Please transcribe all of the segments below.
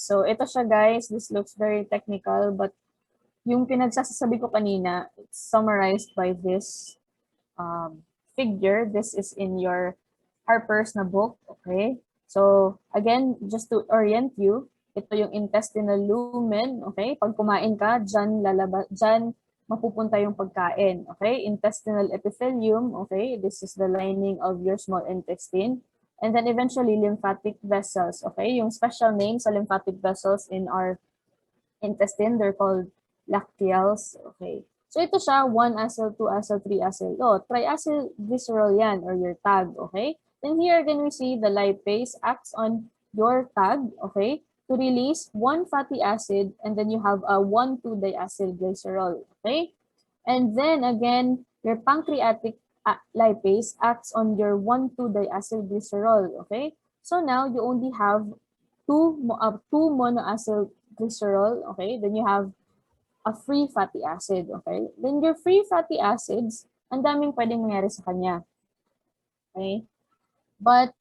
So ito siya guys, this looks very technical, but yung pinagsasabi ko kanina, it's summarized by this figure. This is in your Harper's na book, okay? So again, just to orient you, ito yung intestinal lumen, okay? Pag kumain ka, dyan mapupunta yung pagkain, okay? Intestinal epithelium, okay? This is the lining of your small intestine. And then eventually, lymphatic vessels, okay? Yung special name sa lymphatic vessels in our intestine, they're called lacteals, okay? So ito siya, 1 acyl, 2 acyl, 3 acyl. Oh, triacyl visceral yan, or your tag, okay? Then here again, we see the lipase acts on your tag, okay? To release 1 fatty acid, and then you have a 1,2-diacylglycerol, okay? And then again, your pancreatic lipase acts on your 1,2-diacylglycerol, okay? So now you only have two monoacylglycerol, okay? Then you have a free fatty acid, okay? Then your free fatty acids, ang daming pwedeng mangyari sa kanya, okay? But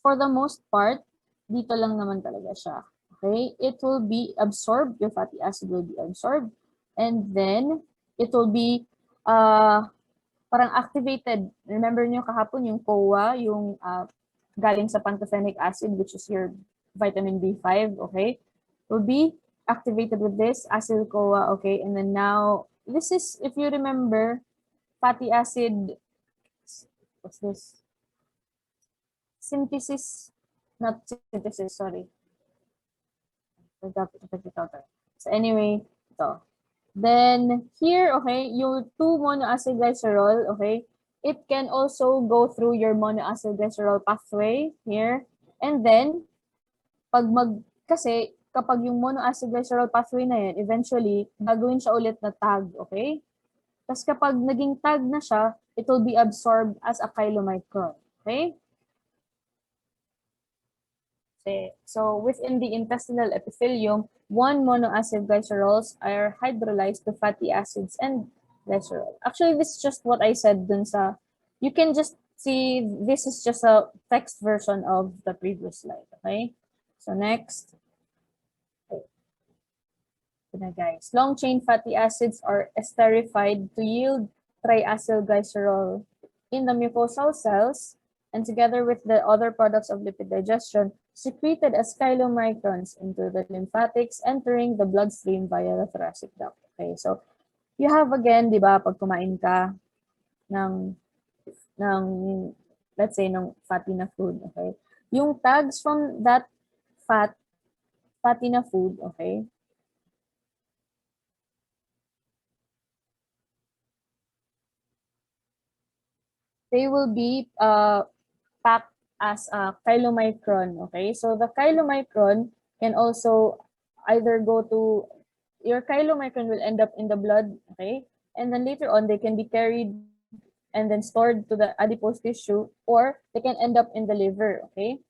for the most part, dito lang naman talaga siya. Okay? It will be absorbed, your fatty acid will be absorbed, and then it will be parang activated. Remember nyo kahapon yung CoA, yung galing sa pantothenic acid, which is your vitamin B5, okay? Will be activated with this acyl CoA, okay? And then now, this is, if you remember, fatty acid, what's this? Synthesis, not synthesis, sorry. So anyway, ito. Then here, okay, yung 2 monoacylglycerol, okay, it can also go through your monoacylglycerol pathway here. And then, kasi kapag yung monoacylglycerol pathway na yan, eventually, gagawin siya ulit na tag, okay? Tapos kapag naging tag na siya, it will be absorbed as a chylomicron, okay? So within the intestinal epithelium, 1 monoacylglycerols are hydrolyzed to fatty acids and glycerol. Actually, this is just what I said dun sa, you can just see, this is just a text version of the previous slide, okay? So next. Okay, guys. Long-chain fatty acids are esterified to yield triacylglycerol in the mucosal cells, and together with the other products of lipid digestion, secreted as chylomicrons into the lymphatics, entering the bloodstream via the thoracic duct. Okay, so you have again, di ba, pag kumain ka ng let's say, ng fatty na food, okay? Yung tags from that fatty na food, okay? They will be packed as a chylomicron, okay? So the chylomicron can also either go to, your chylomicron will end up in the blood, okay? And then later on, they can be carried and then stored to the adipose tissue, or they can end up in the liver, okay?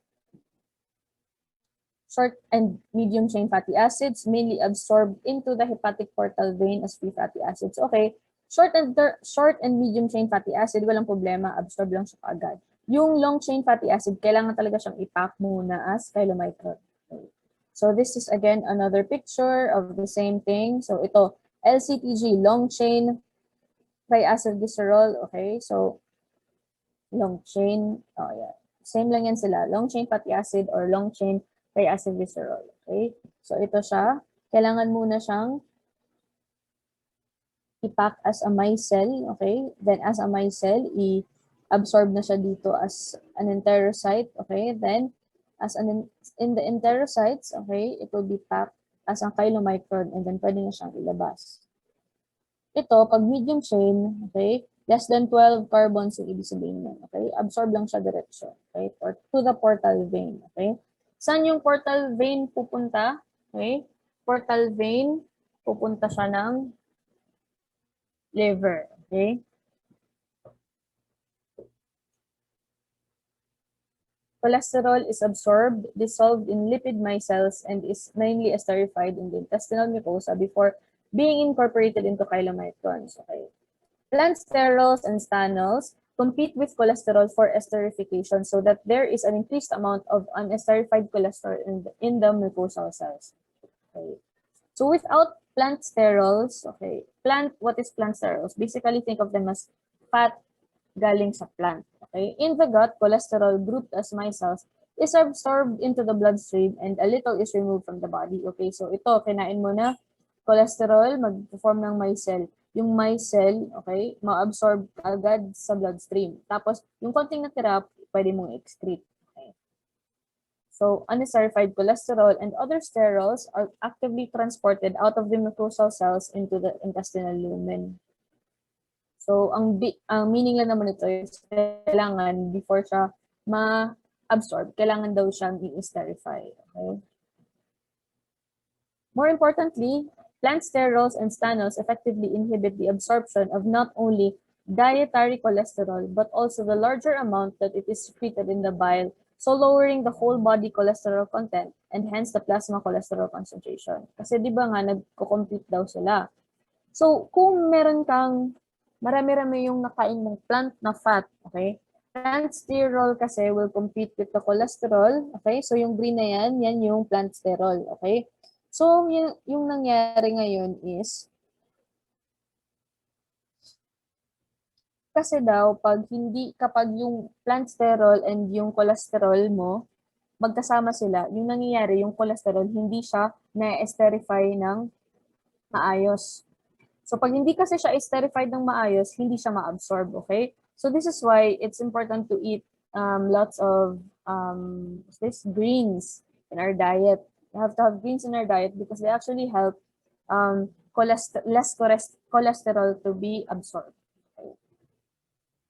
Short and medium chain fatty acids mainly absorbed into the hepatic portal vein as free fatty acids, okay? Short and medium chain fatty acid, walang problema, absorb lang siya kaagad. Yung long chain fatty acid, kailangan talaga siyang ipack muna as chylomicron. Okay. So this is again another picture of the same thing. So ito, LCTG, long chain triacylglycerol, okay? So long chain, oh yeah, same lang yan sila, long chain fatty acid or long chain triacylglycerol, okay? So ito siya, kailangan muna siyang ipack as a micelle, okay? Then as a micelle, i-absorb na siya dito as an enterocyte, okay? Then as in the enterocytes, okay, it will be packed as a chylomicron, and then pwede na siyang ilabas. Ito, pag medium chain, okay, less than 12 carbons yung ibig sabihin nun, okay? Absorb lang siya diretso, okay? Or to the portal vein, okay? Saan yung portal vein pupunta? Okay? Portal vein, pupunta siya ng liver, okay? Cholesterol is absorbed, dissolved in lipid micelles, and is mainly esterified in the intestinal mucosa before being incorporated into chylomicrons, okay? Plant sterols and stanols compete with cholesterol for esterification so that there is an increased amount of unesterified cholesterol in the mucosal cells. Okay. So without plant sterols, okay, what is plant sterols? Basically, think of them as fat galing sa plant. Okay? In the gut, cholesterol grouped as micelles is absorbed into the bloodstream and a little is removed from the body. Okay, so ito, kinain mo na cholesterol, mag-form ng micelle. Yung micelle, okay, ma-absorb agad sa bloodstream. Tapos, yung konting natira, pwede mong excrete. Okay. So, unesterified cholesterol and other sterols are actively transported out of the mucosal cells into the intestinal lumen. So, ang meaning lang naman ito is kailangan before siya ma-absorb, kailangan daw siyang i-esterify. Okay? More importantly, plant sterols and stanols effectively inhibit the absorption of not only dietary cholesterol, but also the larger amount that it is secreted in the bile, so lowering the whole body cholesterol content and hence the plasma cholesterol concentration. Kasi di ba nga, nagko-compete daw sila. So, kung meron kang marami-rami yung nakain mong plant na fat, okay? Plant sterol kasi will compete with the cholesterol, okay? So, yung green na yan yung plant sterol, okay? So, yung nangyari ngayon is, kasi daw, kapag yung plant sterol and yung cholesterol mo, magkasama sila, yung nangyayari, yung cholesterol, hindi siya na-esterify ng maayos. So, pag hindi kasi siya esterified ng maayos, hindi siya ma-absorb, okay? So, this is why it's important to eat lots of greens in our diet. We have to have greens in our diet because they actually help less cholesterol to be absorbed. Okay?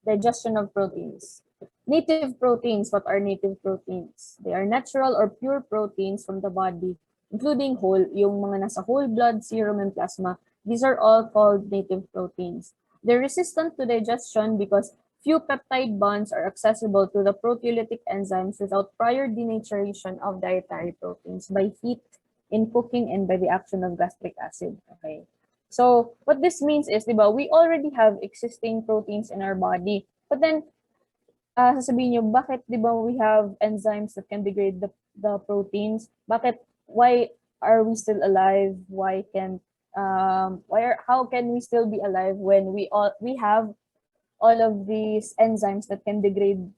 Digestion of proteins. Native proteins, what are native proteins? They are natural or pure proteins from the body, including yung mga nasa whole blood, serum, and plasma. These are all called native proteins. They're resistant to digestion because few peptide bonds are accessible to the proteolytic enzymes without prior denaturation of dietary proteins by heat in cooking and by the action of gastric acid. Okay. So what this means is, diba, we already have existing proteins in our body. But then, sasabihin nyo, bakit, diba, we have enzymes that can degrade the proteins? Why are we still alive? How can we still be alive when we have all of these enzymes that can degrade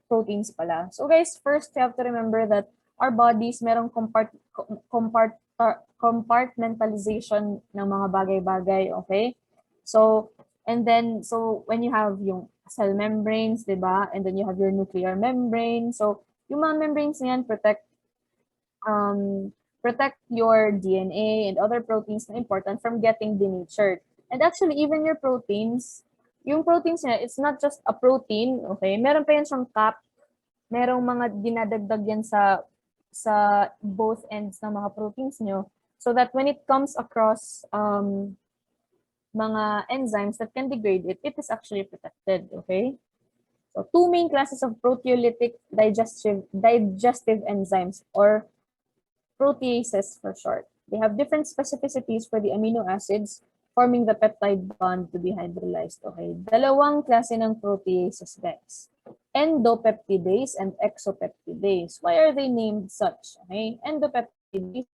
proteins pala? So guys, first you have to remember that our bodies merong compartmentalization ng mga bagay-bagay, okay? So when you have yung cell membranes, diba? And then you have your nuclear membrane. So yung mga membranes niyan protect your DNA and other proteins na important from getting denatured. And actually, even your proteins, yung proteins niya, it's not just a protein, okay? Meron pa yan siyang cap, merong mga dinadagdag yan sa both ends ng mga proteins nyo, so that when it comes across mga enzymes that can degrade it, it is actually protected, okay? So, two main classes of proteolytic digestive enzymes, or proteases for short. They have different specificities for the amino acids forming the peptide bond to be hydrolyzed. Okay, dalawang klase ng proteases, guys. Endopeptidase and exopeptidase. Why are they named such? Okay, endopeptidase,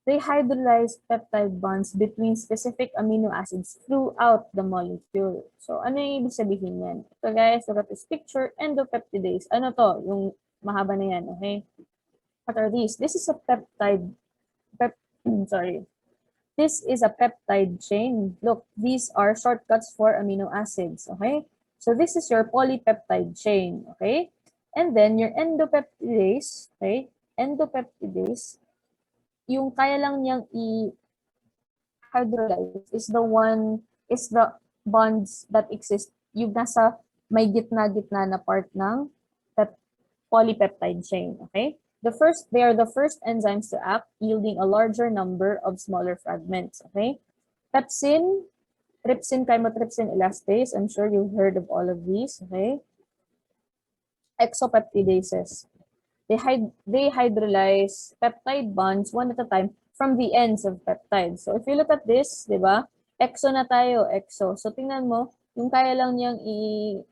they hydrolyze peptide bonds between specific amino acids throughout the molecule. So, ano yung ibig sabihin yan? So, guys, look at this picture. Endopeptidase. Ano to? Yung mahaba na yan, okay? What are these? This is a This is a peptide chain. Look, these are shortcuts for amino acids, okay? So this is your polypeptide chain, okay? And then your endopeptidase, okay? Endopeptidase, yung kaya lang niyang i-hydrolyze is the bonds that exist, yung nasa may gitna-gitna na part ng polypeptide chain, okay? They are the first enzymes to act, yielding a larger number of smaller fragments, okay? Pepsin, trypsin, chymotrypsin, elastase. I'm sure you've heard of all of these, okay? Exopeptidases. They hydrolyze peptide bonds one at a time from the ends of peptides. So if you look at this, di ba? Exo na tayo, exo. So tingnan mo, yung kaya lang niyang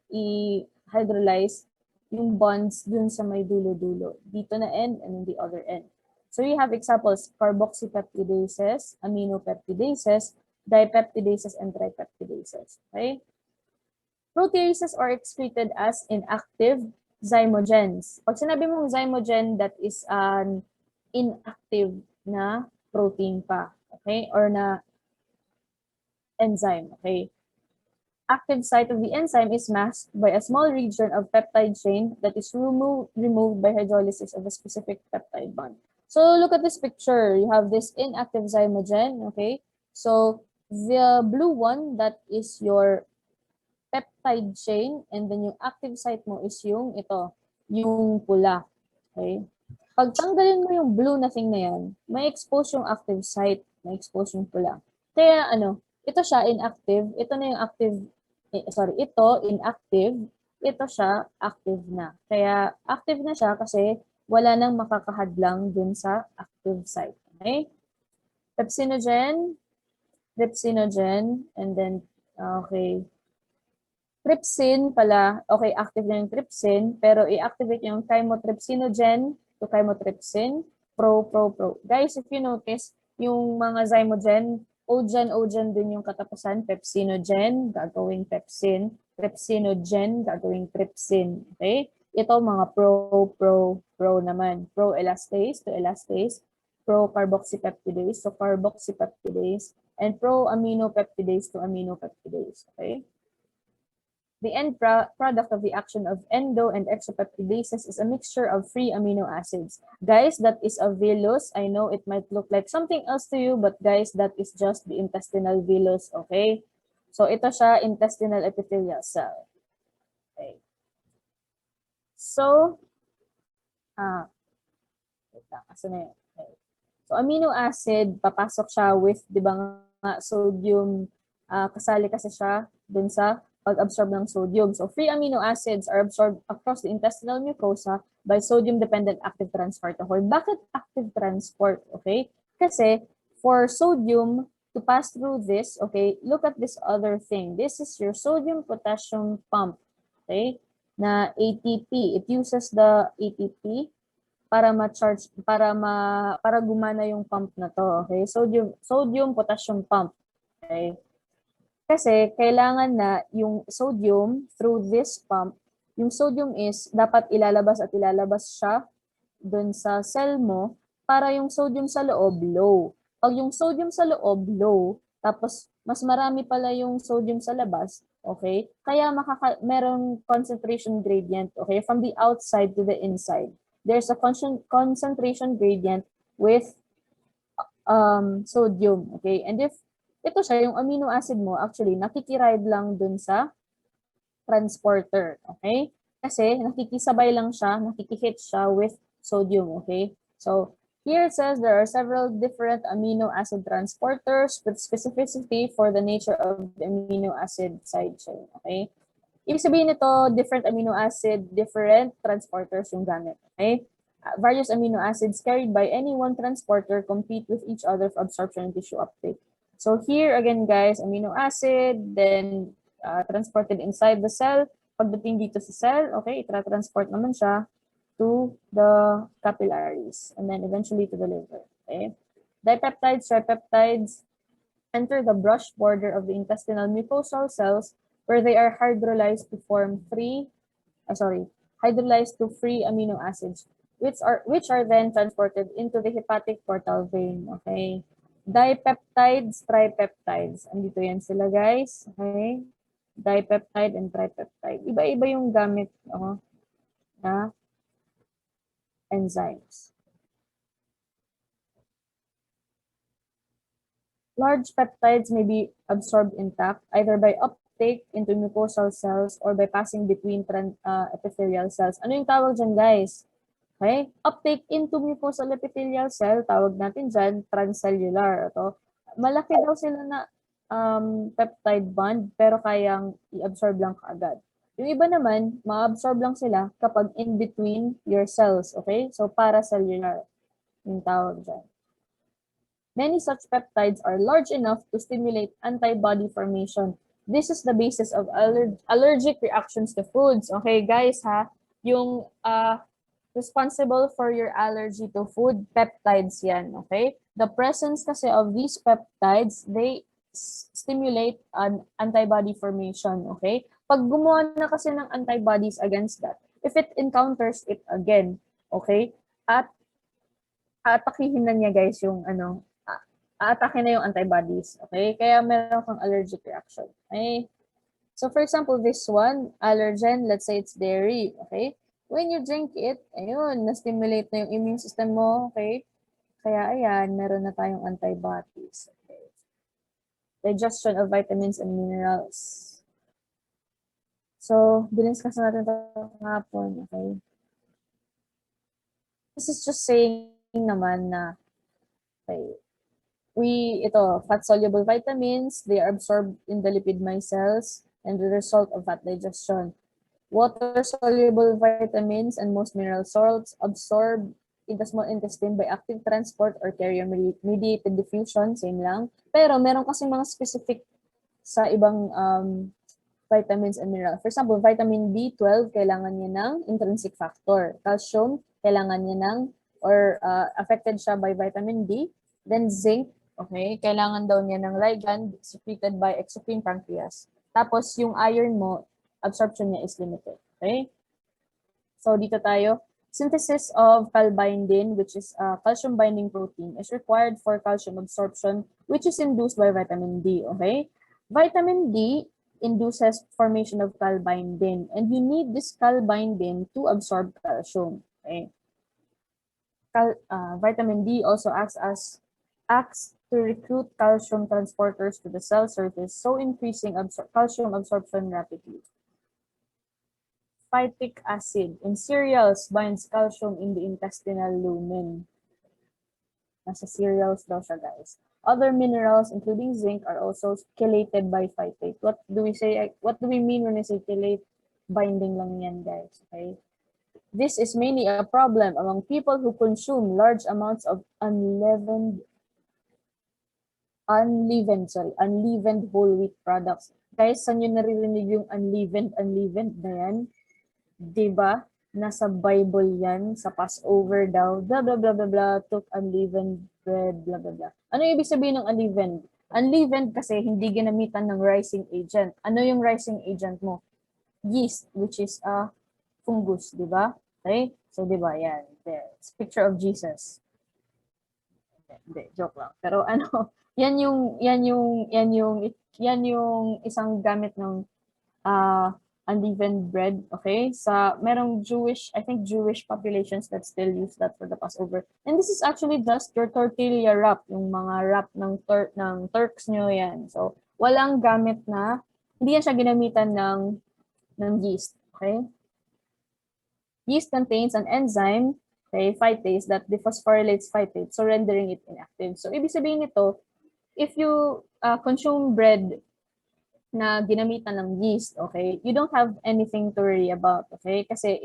i-hydrolyze yung bonds dun sa may dulo-dulo. Dito na end and then the other end. So you have examples, carboxypeptidases, aminopeptidases, dipeptidases, and tripeptidases. Okay? Proteases are excreted as inactive zymogens. Pag sinabi mong zymogen, that is an inactive na protein pa. Okay? Or na enzyme. Okay? Active site of the enzyme is masked by a small region of peptide chain that is removed by hydrolysis of a specific peptide bond. So look at this picture. You have this inactive zymogen, okay? So the blue one, that is your peptide chain, and then yung active site mo is yung ito, yung pula. Okay? Pag tanggalin mo yung blue na thing na yan, may expose yung active site, may expose yung pula. Kaya ito siya inactive, ito na yung active, ito inactive, ito siya active na. Kaya active na siya kasi wala nang makakahadlang dun sa active site. Okay? Pepsinogen, trypsinogen, and then, okay, trypsin pala, okay, active na yung trypsin, pero i-activate yung chymotrypsinogen to chymotrypsin, pro. Guys, if you notice, yung mga zymogen, ogen din yung katapusan, pepsinogen, gagawing pepsin, trypsinogen, gagawing trypsin. Okay? Ito mga pro naman. Pro-elastase to elastase, pro-carboxypeptidase to carboxypeptidase, and pro-aminopeptidase to aminopeptidase. Okay? The end product of the action of endo and exopeptidases is a mixture of free amino acids. Guys, that is a villus. I know it might look like something else to you, but guys, that is just the intestinal villus, okay? So ito siya, intestinal epithelial cell. Okay. So, wait lang, asa na yun? Okay. So amino acid, papasok siya with, di ba nga, sodium, kasali kasi siya dun sa pag-absorb ng sodium. So free amino acids are absorbed across the intestinal mucosa by sodium-dependent active transporter. Bakit active transport? Okay? Kasi for sodium to pass through this, okay, look at this other thing. This is your sodium-potassium pump. Okay? Na ATP. It uses the ATP para ma-charge, para gumana yung pump na to. Okay? Sodium-potassium pump. Okay? Kasi kailangan na yung sodium through this pump, yung sodium is dapat ilalabas siya dun sa cell mo para yung sodium sa loob low. Pag yung sodium sa loob low, tapos mas marami pala yung sodium sa labas, okay? Kaya merong concentration gradient, okay? From the outside to the inside. There's a concentration gradient with sodium, okay? And if ito siya, yung amino acid mo, actually, nakikiride lang dun sa transporter, okay? Kasi nakikisabay lang siya, nakikihit siya with sodium, okay? So, here it says there are several different amino acid transporters with specificity for the nature of the amino acid side chain, okay? Ibig sabihin nito, different amino acid, different transporters yung gamit, okay? Various amino acids carried by any one transporter compete with each other for absorption and tissue uptake. So here again guys, amino acid, then transported inside the cell. Pagdating dito sa cell, okay, itra-transport naman siya to the capillaries and then eventually to the liver. Okay? Dipeptides, tripeptides enter the brush border of the intestinal mucosal cells where they are hydrolyzed to free amino acids, which are then transported into the hepatic portal vein. Okay? Dipeptides, tripeptides. Andito yan sila guys. Okay? Dipeptide and tripeptide. Iba-iba yung gamit na enzymes. Large peptides may be absorbed intact either by uptake into mucosal cells or by passing between epithelial cells. Ano yung tawag dyan guys? Okay? Uptake into mucosal epithelial cell, tawag natin dyan, transcellular. Ito. Malaki daw sila na peptide bond, pero kayang i-absorb lang kaagad. Yung iba naman, ma-absorb lang sila kapag in between your cells. Okay? So, paracellular yung tawag dyan. Many such peptides are large enough to stimulate antibody formation This is the basis of allergic reactions to foods. Okay, guys, ha? Yung responsible for your allergy to food, peptides yan, okay? The presence kasi of these peptides, they stimulate an antibody formation, okay? Pag gumawa na kasi ng antibodies against that, if it encounters it again, okay? At aatakihin na niya guys yung aatakin na yung antibodies, okay? Kaya meron kang allergic reaction, okay? So for example, this one, allergen, let's say it's dairy, okay? When you drink it, ayun, na-stimulate na yung immune system mo, okay? Kaya ayan, meron na tayong antibodies. Okay? Digestion of vitamins and minerals. So, diniscuss natin ito kahapon, okay? This is just saying naman na, okay, fat-soluble vitamins, they are absorbed in the lipid micelles and the result of fat digestion. Water-soluble vitamins and most mineral salts absorbed in the small intestine by active transport or carrier-mediated diffusion, same lang. Pero meron kasi mga specific sa ibang vitamins and minerals. For example, vitamin B12, kailangan niya ng intrinsic factor. Calcium, kailangan niya ng, or affected siya by vitamin D. Then zinc, okay, kailangan daw niya ng ligand secreted by exocrine pancreas. Tapos yung iron mo, absorption niya is limited. Okay? So dito tayo, synthesis of calbindin, which is a calcium binding protein, is required for calcium absorption, which is induced by vitamin D. Okay? Vitamin D induces formation of calbindin, and you need this calbindin to absorb calcium. Okay? Vitamin D also acts to recruit calcium transporters to the cell surface, so increasing calcium absorption rapidly. Phytic acid in cereals binds calcium in the intestinal lumen. Nasa cereals daw siya, guys. Other minerals, including zinc, are also chelated by phytate. What do we mean when we say chelate? Binding lang yan, guys. Okay? This is mainly a problem among people who consume large amounts of unleavened whole wheat products. Guys, saan nyo naririnig yung unleavened na yan? Diba? Nasa Bible yan, sa Passover daw, blah, blah, blah, blah, blah, took unleavened bread, blah, blah, blah. Ano ibig sabihin ng unleavened? Unleavened kasi hindi ginamitan ng rising agent. Ano yung rising agent mo? Yeast, which is a fungus, diba? Okay? So, diba, yan. It's picture of Jesus. Hindi, joke lang. Pero ano, yan yung isang gamit ng unleavened bread, okay? Merong Jewish populations that still use that for the Passover. And this is actually just your tortilla wrap, yung mga wrap ng Turks nyo yan. So, walang gamit na, hindi yan siya ginamitan ng yeast, okay? Yeast contains an enzyme, okay, phytase, that dephosphorylates phytate, so rendering it inactive. So, ibig sabihin nito, if you consume bread na ginamitan ng yeast, okay, you don't have anything to worry about, okay? Kasi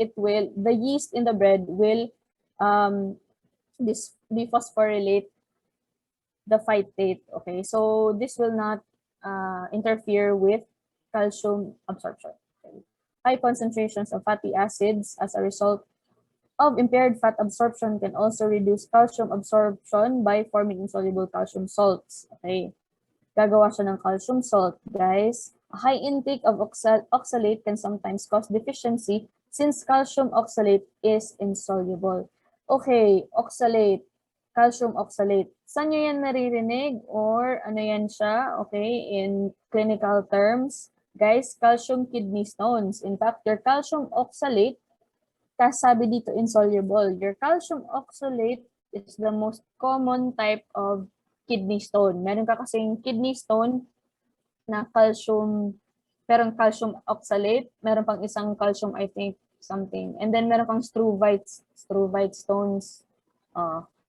the yeast in the bread will dephosphorylate the phytate, okay? So this will not interfere with calcium absorption. Okay? High concentrations of fatty acids as a result of impaired fat absorption can also reduce calcium absorption by forming insoluble calcium salts, okay? Gagawa siya ng calcium salt, guys. A high intake of oxalate can sometimes cause deficiency since calcium oxalate is insoluble. Okay, oxalate, calcium oxalate. Saan nyo yan naririnig? Or ano yan siya? Okay, in clinical terms, guys, calcium kidney stones. In fact, your calcium oxalate, kasabi dito insoluble. Your calcium oxalate is the most common type of kidney stone. Meron ka kasing kidney stone na calcium, merong calcium oxalate, meron pang isang calcium, I think, something. And then meron kang struvite stones.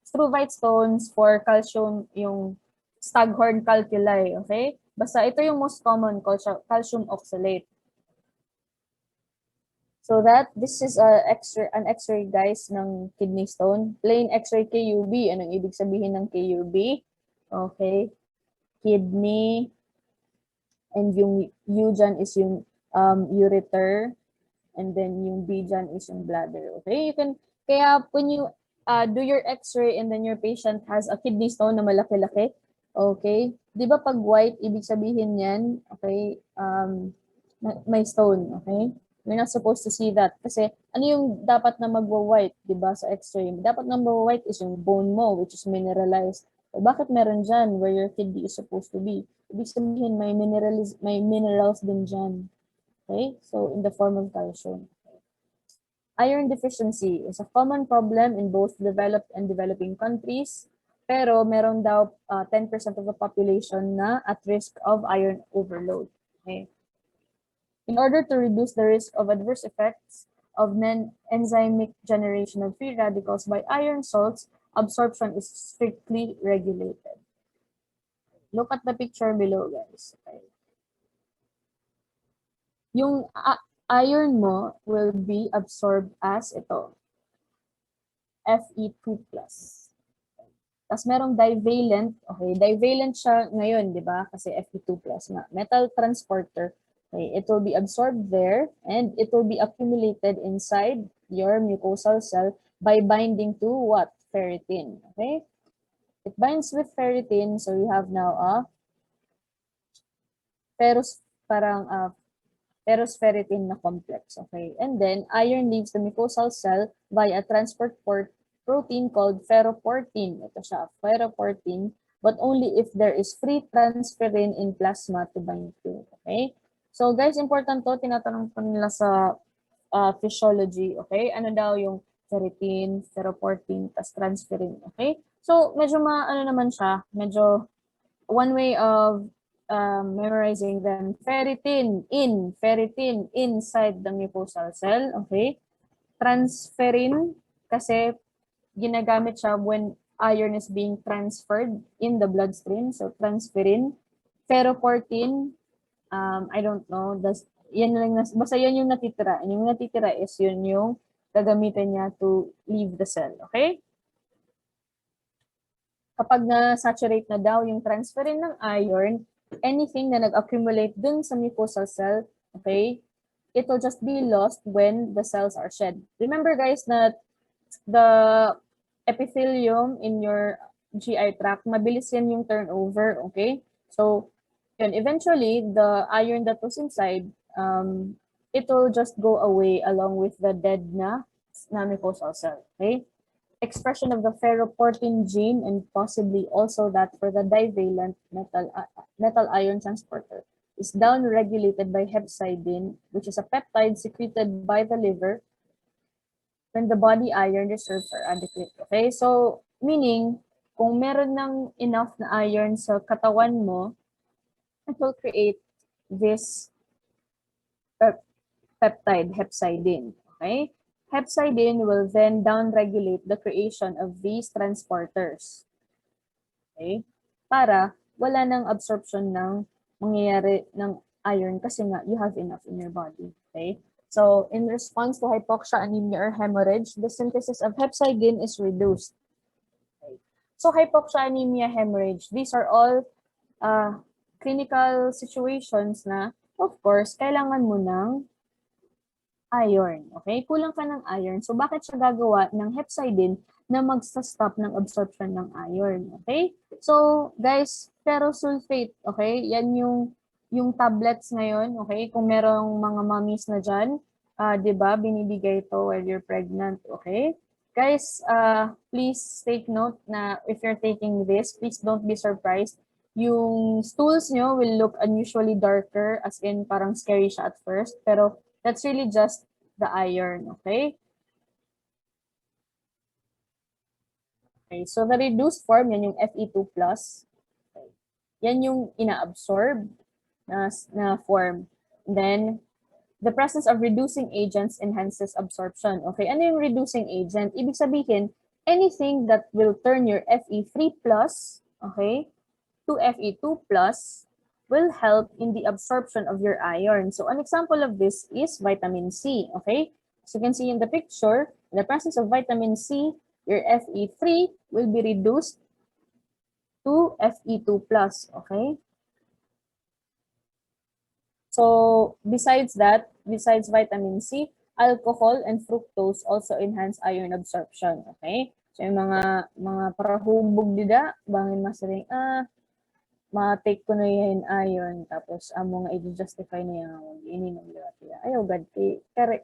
Struvite stones for calcium, yung staghorn calculi, okay? Basta ito yung most common, calcium oxalate. So this is an X-ray, guys, ng kidney stone. Plain X-ray KUB. Anong ibig sabihin ng KUB? Okay. Kidney And yung U dyan is yung ureter, and then yung B dyan is yung bladder. Okay? You can, kaya when you do your x-ray and then your patient has a kidney stone na malaki-laki, okay? Di ba pag white, ibig sabihin yan, okay, may stone, okay? You're not supposed to see that. Kasi ano yung dapat na magwa-white, di ba, sa x-ray? Dapat na magwa-white is yung bone mo, which is mineralized. So, bakit meron dyan where your kidney is supposed to be? Ibig sabihin, may minerals din dyan. Okay? So, in the form of calcium. Iron deficiency is a common problem in both developed and developing countries. Pero meron daw 10% of the population na at risk of iron overload. Okay? In order to reduce the risk of adverse effects of non-enzymic generation of free radicals by iron salts, absorption is strictly regulated. Look at the picture below, guys. Okay. Yung iron mo will be absorbed as ito, Fe2+. Tapos merong divalent, okay, divalent siya ngayon, di ba? Kasi Fe2+ na. Metal transporter, okay, it will be absorbed there and it will be accumulated inside your mucosal cell by binding to what? Ferritin, okay? It binds with ferritin, so you have now a ferrous-ferritin na complex, okay? And then, iron leaves the mucosal cell via transport protein called ferroportin. Ito siya, ferroportin, but only if there is free transferrin in plasma to bind to, okay? So guys, important to, tinatanong po nila sa physiology, okay? Ano daw yung ferritin, ferroportin, tas transferrin, okay? So medyo ano naman siya, medyo one way of memorizing them. Ferritin inside the mucosal cell, okay? Transferrin, kasi ginagamit siya when iron is being transferred in the bloodstream. So, transferrin. Ferroportin, I don't know. Yan lang, basta yan yung natitira. Yung natitira is yun yung gagamitin niya to leave the cell, okay? Kapag na-saturate na daw yung transferrin ng iron, anything na nag-accumulate dun sa mucosal cell, okay, it will just be lost when the cells are shed. Remember guys that the epithelium in your GI tract, mabilis yan yung turnover, okay? So, yun, eventually, the iron that was inside, it will just go away along with the dead na mucosal cell, okay? Expression of the ferroportin gene and possibly also that for the divalent metal iron transporter is down-regulated by hepcidin, which is a peptide secreted by the liver when the body iron reserves are adequate. Okay, so meaning, kung meron ng enough na iron sa katawan mo, it will create this peptide, hepcidin. Okay? Hepcidin will then downregulate the creation of these transporters. Okay? Para wala nang absorption ng mangyayari ng iron kasi nga you have enough in your body. Okay? So, in response to hypoxia, anemia, or hemorrhage, the synthesis of hepcidin is reduced. Okay? So, hypoxia, anemia, hemorrhage, these are all clinical situations na, of course, kailangan mo ng iron. Okay? Kulang ka ng iron. So, bakit siya gagawa ng hepcidin na magsa-stop ng absorption ng iron? Okay? So, guys, ferrosulfate. Okay? Yan yung tablets ngayon. Okay? Kung merong mga mommies na dyan, diba, binibigay ito while you're pregnant. Okay? Guys, please take note na if you're taking this, please don't be surprised. Yung stools nyo will look unusually darker, as in parang scary siya at first. Pero that's really just the iron, okay? Okay, so the reduced form, yan yung Fe2+. Okay. Yan yung ina-absorb na form. And then, the presence of reducing agents enhances absorption. Okay, ano yung reducing agent? Ibig sabihin, anything that will turn your Fe3+, okay, to Fe2+, will help in the absorption of your iron. So, an example of this is vitamin C, okay? So, you can see in the picture, in the presence of vitamin C, your Fe3 will be reduced to Fe2+, okay? So, besides that, besides vitamin C, alcohol and fructose also enhance iron absorption. Okay? So, yung mga parahubog dida, bangin masaring, ma-take ko na yan iron, tapos amo nga i-justify na yung ininom nila. Ayaw, gad,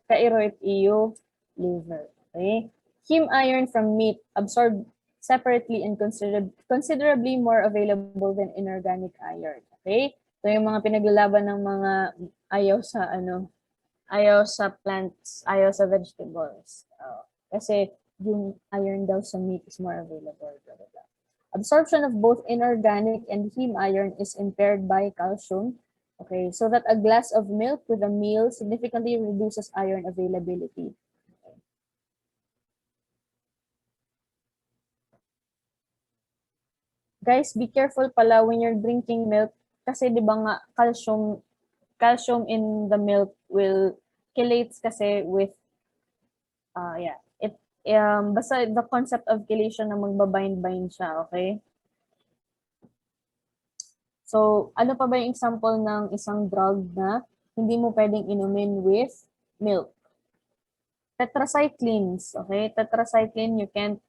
kairo it iyo liver. Okay? Heme iron from meat absorbed separately and considerably more available than inorganic iron. Okay? So, yung mga pinaglalaban ng mga ayaw sa plants, ayaw sa vegetables. Kasi yung iron daw sa meat is more available. Blah, blah, blah. Absorption of both inorganic and heme iron is impaired by calcium. Okay, so that a glass of milk with a meal significantly reduces iron availability. Guys, be careful pala when you're drinking milk kasi 'di ba nga calcium in the milk will chelates kasi with basta the concept of chelation na magbabind-bind siya, okay? So, ano pa ba yung example ng isang drug na hindi mo pwedeng inumin with milk? Tetracyclines, okay? Tetracycline, you can't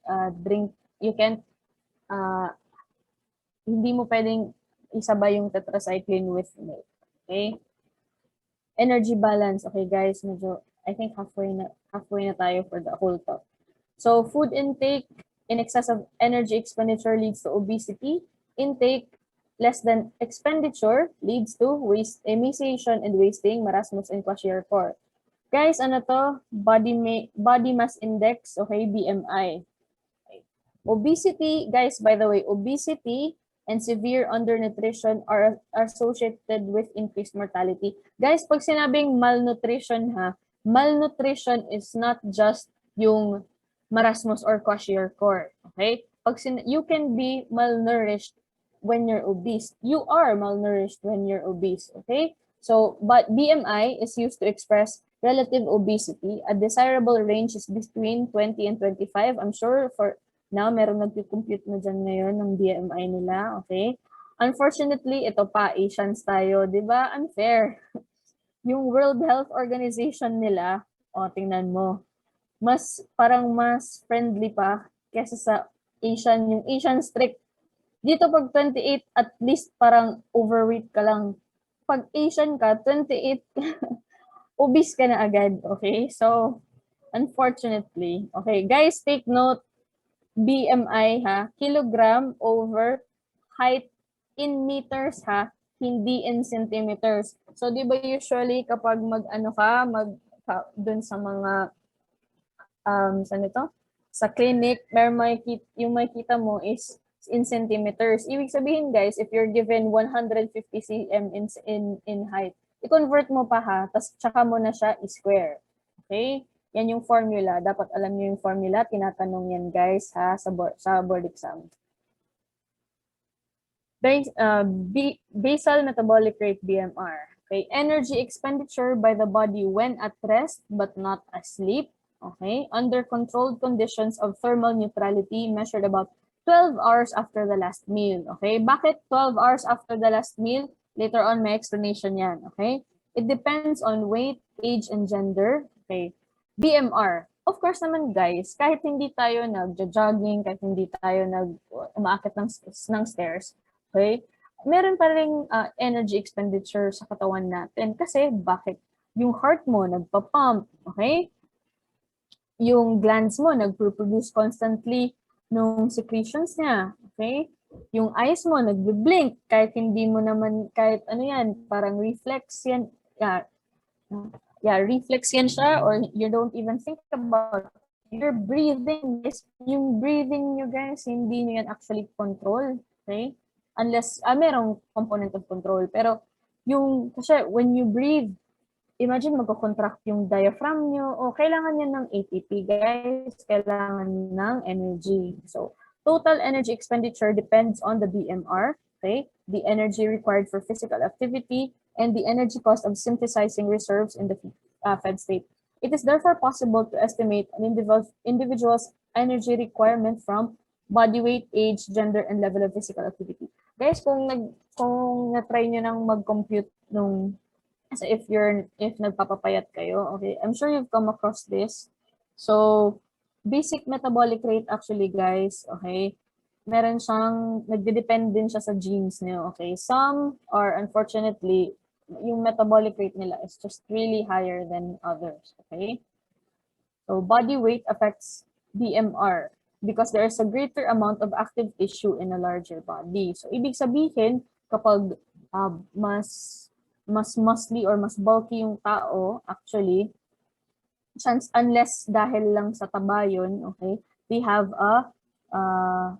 hindi mo pwedeng isabay yung tetracycline with milk, okay? Energy balance, okay guys, medyo, I think halfway na tayo for the whole talk. So, food intake in excess of energy expenditure leads to obesity. Intake less than expenditure leads to emaciation and wasting, marasmus, and kwashiorkor. Guys, ano to? Body mass index, okay, BMI. Okay. Obesity, guys, by the way, obesity and severe undernutrition are associated with increased mortality. Guys, pag sinabing malnutrition malnutrition is not just yung marasmus or kwashiorkor, okay? You can be malnourished when you're obese. You are malnourished when you're obese, okay? So, but BMI is used to express relative obesity. A desirable range is between 20 and 25. I'm sure for now, meron nag-compute na dyan ngayon ng BMI nila, okay? Unfortunately, ito pa, Asians tayo, di ba? Unfair. Yung World Health Organization nila, tingnan mo, parang mas friendly pa kesa sa Asian, yung Asian strict. Dito pag 28, at least parang overweight ka lang. Pag Asian ka, 28, obese ka na agad, okay? So, unfortunately, okay, guys, take note, BMI kilogram over height in meters hindi in centimeters. So, di ba usually kapag dun sa mga saan ito? Sa clinic, yung makikita mo is in centimeters. Ibig sabihin guys, if you're given 150 cm in height, i-convert mo pa tas tsaka mo na siya i-square. Okay? Yan yung formula. Dapat alam niyo yung formula. Tinatanong yan guys sa board exam. Basal metabolic rate, BMR. Okay? Energy expenditure by the body when at rest but not asleep. Okay, under controlled conditions of thermal neutrality measured about 12 hours after the last meal. Okay, bakit 12 hours after the last meal? Later on, may explanation yan. Okay, it depends on weight, age, and gender. Okay, BMR. Of course naman guys, kahit hindi tayo nag-jogging, kahit hindi tayo umaakit ng stairs, okay, meron pa rin energy expenditure sa katawan natin. Kasi bakit? Yung heart mo nagpa-pump, okay? Yung glands mo nagpo-produce constantly nung secretions niya, okay? Yung eyes mo nagbi-blink kahit hindi mo naman, kahit ano yan, parang reflex yan, reflex yan siya, or you don't even think about your breathing. Yung breathing nyo guys, hindi nyo yan actually control, okay? Unless, merong component of control. Pero, kasi when you breathe, imagine magko-contract yung diaphragm nyo, kailangan yan ng ATP, guys. Kailangan ng energy. So, total energy expenditure depends on the BMR, okay? The energy required for physical activity and the energy cost of synthesizing reserves in the fed state. It is therefore possible to estimate an individual's energy requirement from body weight, age, gender, and level of physical activity. Guys, kung na-try nyo nang mag-compute nung So if nagpapapayat kayo, okay, I'm sure you've come across this. So, basic metabolic rate actually, guys, okay, meron siyang, nagde-depend din siya sa genes niyo, okay? Some are, unfortunately, yung metabolic rate nila is just really higher than others, okay? So, body weight affects BMR because there is a greater amount of active tissue in a larger body. So, ibig sabihin, kapag mas muscly or mas bulky yung tao, actually, chance unless dahil lang sa taba yun, okay, they have a uh,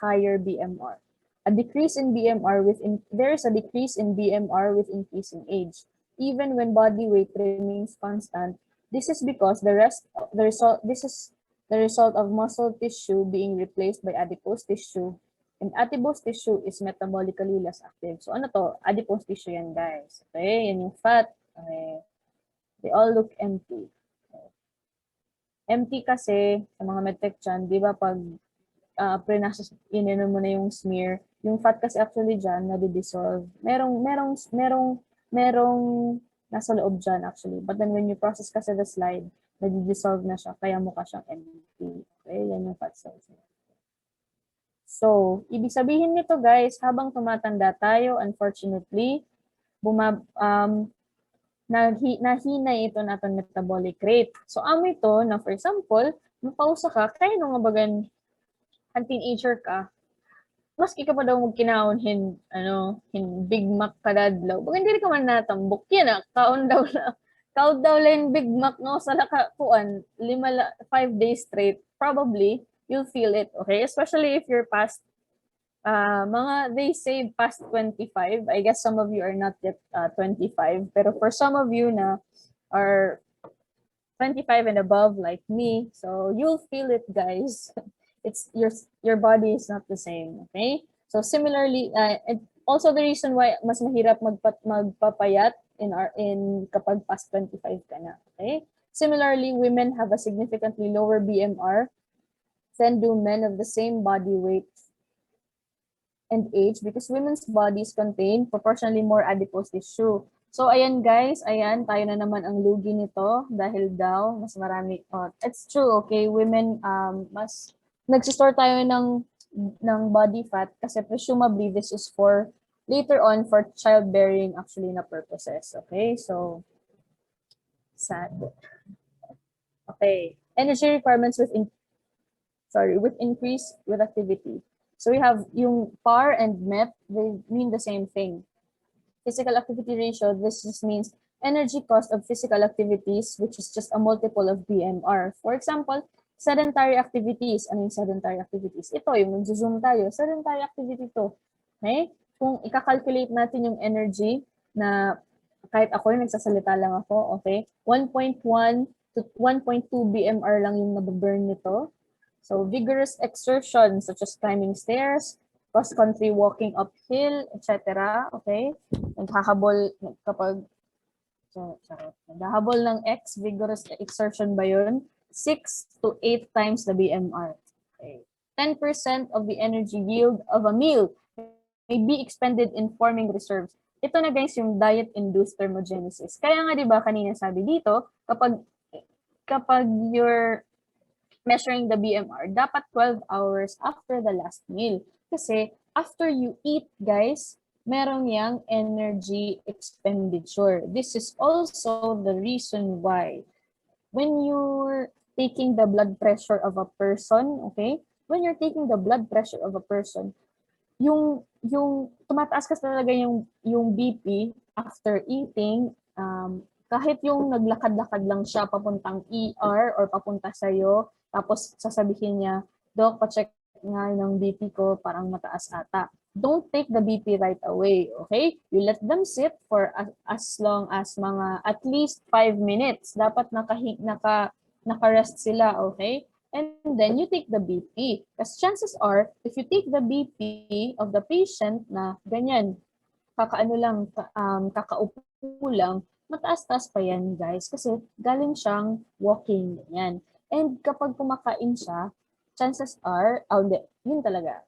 higher BMR. A decrease in BMR there is a decrease in BMR with increasing age. Even when body weight remains constant, this is because this is the result of muscle tissue being replaced by adipose tissue. And adipose tissue is metabolically less active. So ano to? Adipose tissue yan, guys. Okay, yan yung fat. Okay. They all look empty. Empty kasi sa mga medtech dyan, di ba pag ininom mo na yung smear, yung fat kasi actually dyan, nadi-dissolve. Merong nasa loob dyan actually. But then when you process kasi the slide, nadi-dissolve na siya, kaya mukha siyang empty. Okay, yan yung fat cells. So, ibig sabihin nito guys, habang tumatanda tayo, unfortunately, nahina ito natin metabolic rate. So, amo ito na for example, mapausa ka, kaya nung nga bagan ang teenager ka, maski ka pa daw magkinaon hin Big Mac kadadlaw. Baka hindi ka man natambok yan kaon daw lang Big Mac no sa laka kuan 5 days straight. Probably you'll feel it, okay? Especially if you're past they say past 25. I guess some of you are not yet 25, pero for some of you na are 25 and above like me, so you'll feel it, guys. It's your body is not the same, okay? So similarly, and also the reason why mas mahirap magpapayat in kapag past 25 ka na, okay? Similarly, women have a significantly lower BMR than do men of the same body weight and age because women's bodies contain proportionally more adipose tissue. So, ayan guys, ayan, tayo na naman ang lugi nito dahil daw mas marami, it's true, okay, women, mas nagsistore tayo ng body fat kasi presumably this is for later on for childbearing actually na purposes, okay? So, sad. Okay, energy requirements with increase with activity. So we have yung PAR and MEP, they mean the same thing. Physical activity ratio, this just means energy cost of physical activities, which is just a multiple of BMR. For example, sedentary activities. Ano yung sedentary activities? Ito, yung nag-zoom tayo. Sedentary activity to. Okay? Kung ika-calculate natin yung energy na kahit ako yung nagsasalita lang ako, okay? 1.1 to 1.2 BMR lang yung nababurn nito. So, vigorous exertion such as climbing stairs, cross-country walking uphill, etc. Okay? Naghahabol ng X, vigorous exertion ba yun? 6 to 8 times the BMR. Okay. 10% of the energy yield of a meal may be expended in forming reserves. Ito na guys yung diet-induced thermogenesis. Kaya nga 'di ba kanina sabi dito, kapag you're measuring the BMR, dapat 12 hours after the last meal. Kasi after you eat, guys, meron yang energy expenditure. This is also the reason why when you're taking the blood pressure of a person, okay? When you're taking the blood pressure of a person, yung tumataas kasi talaga yung BP after eating, kahit yung naglakad-lakad lang siya papuntang ER or papunta sa'yo, tapos sasabihin niya, Doc, pa-check nga ng BP ko, parang mataas ata. Don't take the BP right away, okay? You let them sit for as long as mga at least 5 minutes. Dapat naka-rest sila, okay? And then you take the BP. Because chances are, if you take the BP of the patient na ganyan, kakaupo lang, mataas-taas pa yan, guys. Kasi galing siyang walking, ganyan. And kapag kumakain siya, chances are, yun talaga,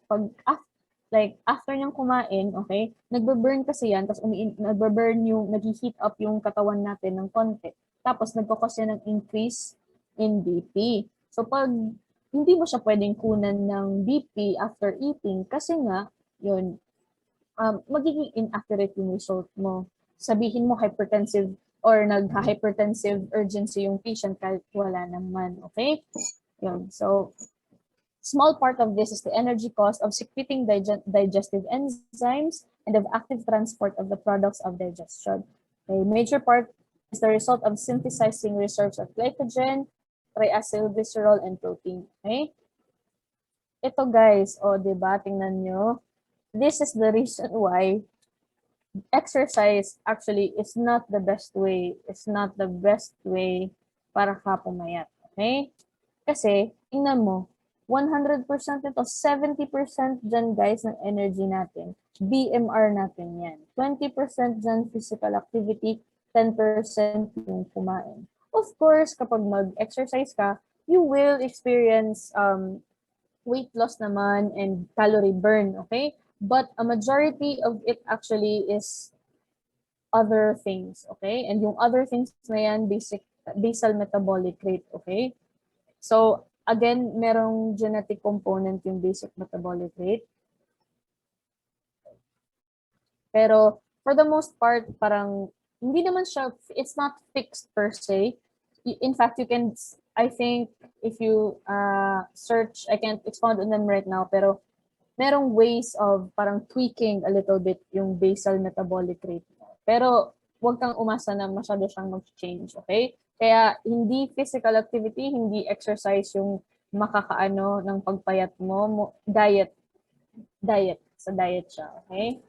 like after niyang kumain, okay, nagbe-burn kasi yan, tapos nagbe-burn yung, nag-heat up yung katawan natin ng konti. Tapos nagkakos yan ng increase in BP. So pag hindi mo siya pwedeng kunan ng BP after eating kasi nga, yun, magiging inaccurate yung result mo. Sabihin mo hypertensive or nag-hypertensive urgency yung patient kahit wala naman, okay? Yun. So, small part of this is the energy cost of secreting digestive enzymes and of active transport of the products of digestion. A major part is the result of synthesizing reserves of glycogen, triacylglycerol, and protein. Okay? Ito guys, o diba, tingnan nyo. This is the reason why exercise actually is not the best way. It's not the best way para ka pumayat. Okay? Kasi, tingnan mo, 100% ito, 70% dyan guys ng energy natin. BMR natin yan. 20% dyan physical activity, 10% yung kumain. Of course, kapag mag-exercise ka, you will experience weight loss naman and calorie burn, okay? But a majority of it actually is other things, okay? And yung other things na yan, basal metabolic rate, okay? So, again, merong genetic component yung basic metabolic rate. Pero, for the most part, parang, hindi naman siya, it's not fixed per se. In fact, you can, I think, if you search, I can't expound on them right now, pero merong ways of parang tweaking a little bit yung basal metabolic rate. Pero, huwag kang umasa na masyado siyang mag-change, okay? Kaya, hindi physical activity, hindi exercise yung makakaano ng pagpayat mo, diet. Sa diet siya, okay?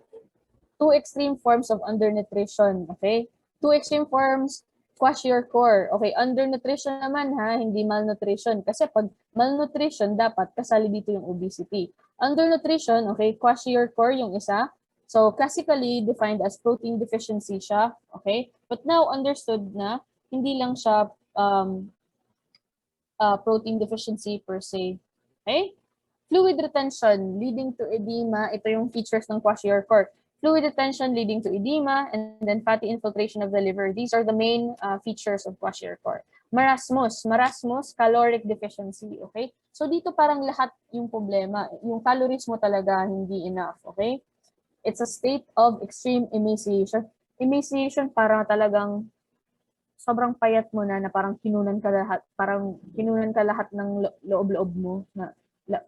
Two extreme forms of undernutrition, okay? Two extreme forms, kwashiorkor. Okay, undernutrition naman ha, hindi malnutrition. Kasi pag malnutrition, dapat kasali dito yung obesity. Undernutrition, okay, kwashiorkor yung isa. So, classically defined as protein deficiency siya, okay? But now, understood na, hindi lang siya protein deficiency per se. Okay? Fluid retention leading to edema. Ito yung features ng kwashiorkor. Fluid retention leading to edema, and then fatty infiltration of the liver. These are the main features of kwashiorkor. Marasmus, caloric deficiency, okay? So dito parang lahat yung problema. Yung calories mo talaga hindi enough, okay? It's a state of extreme emaciation. Emaciation parang talagang sobrang payat mo na parang kinunan ka lahat ng loob-loob mo na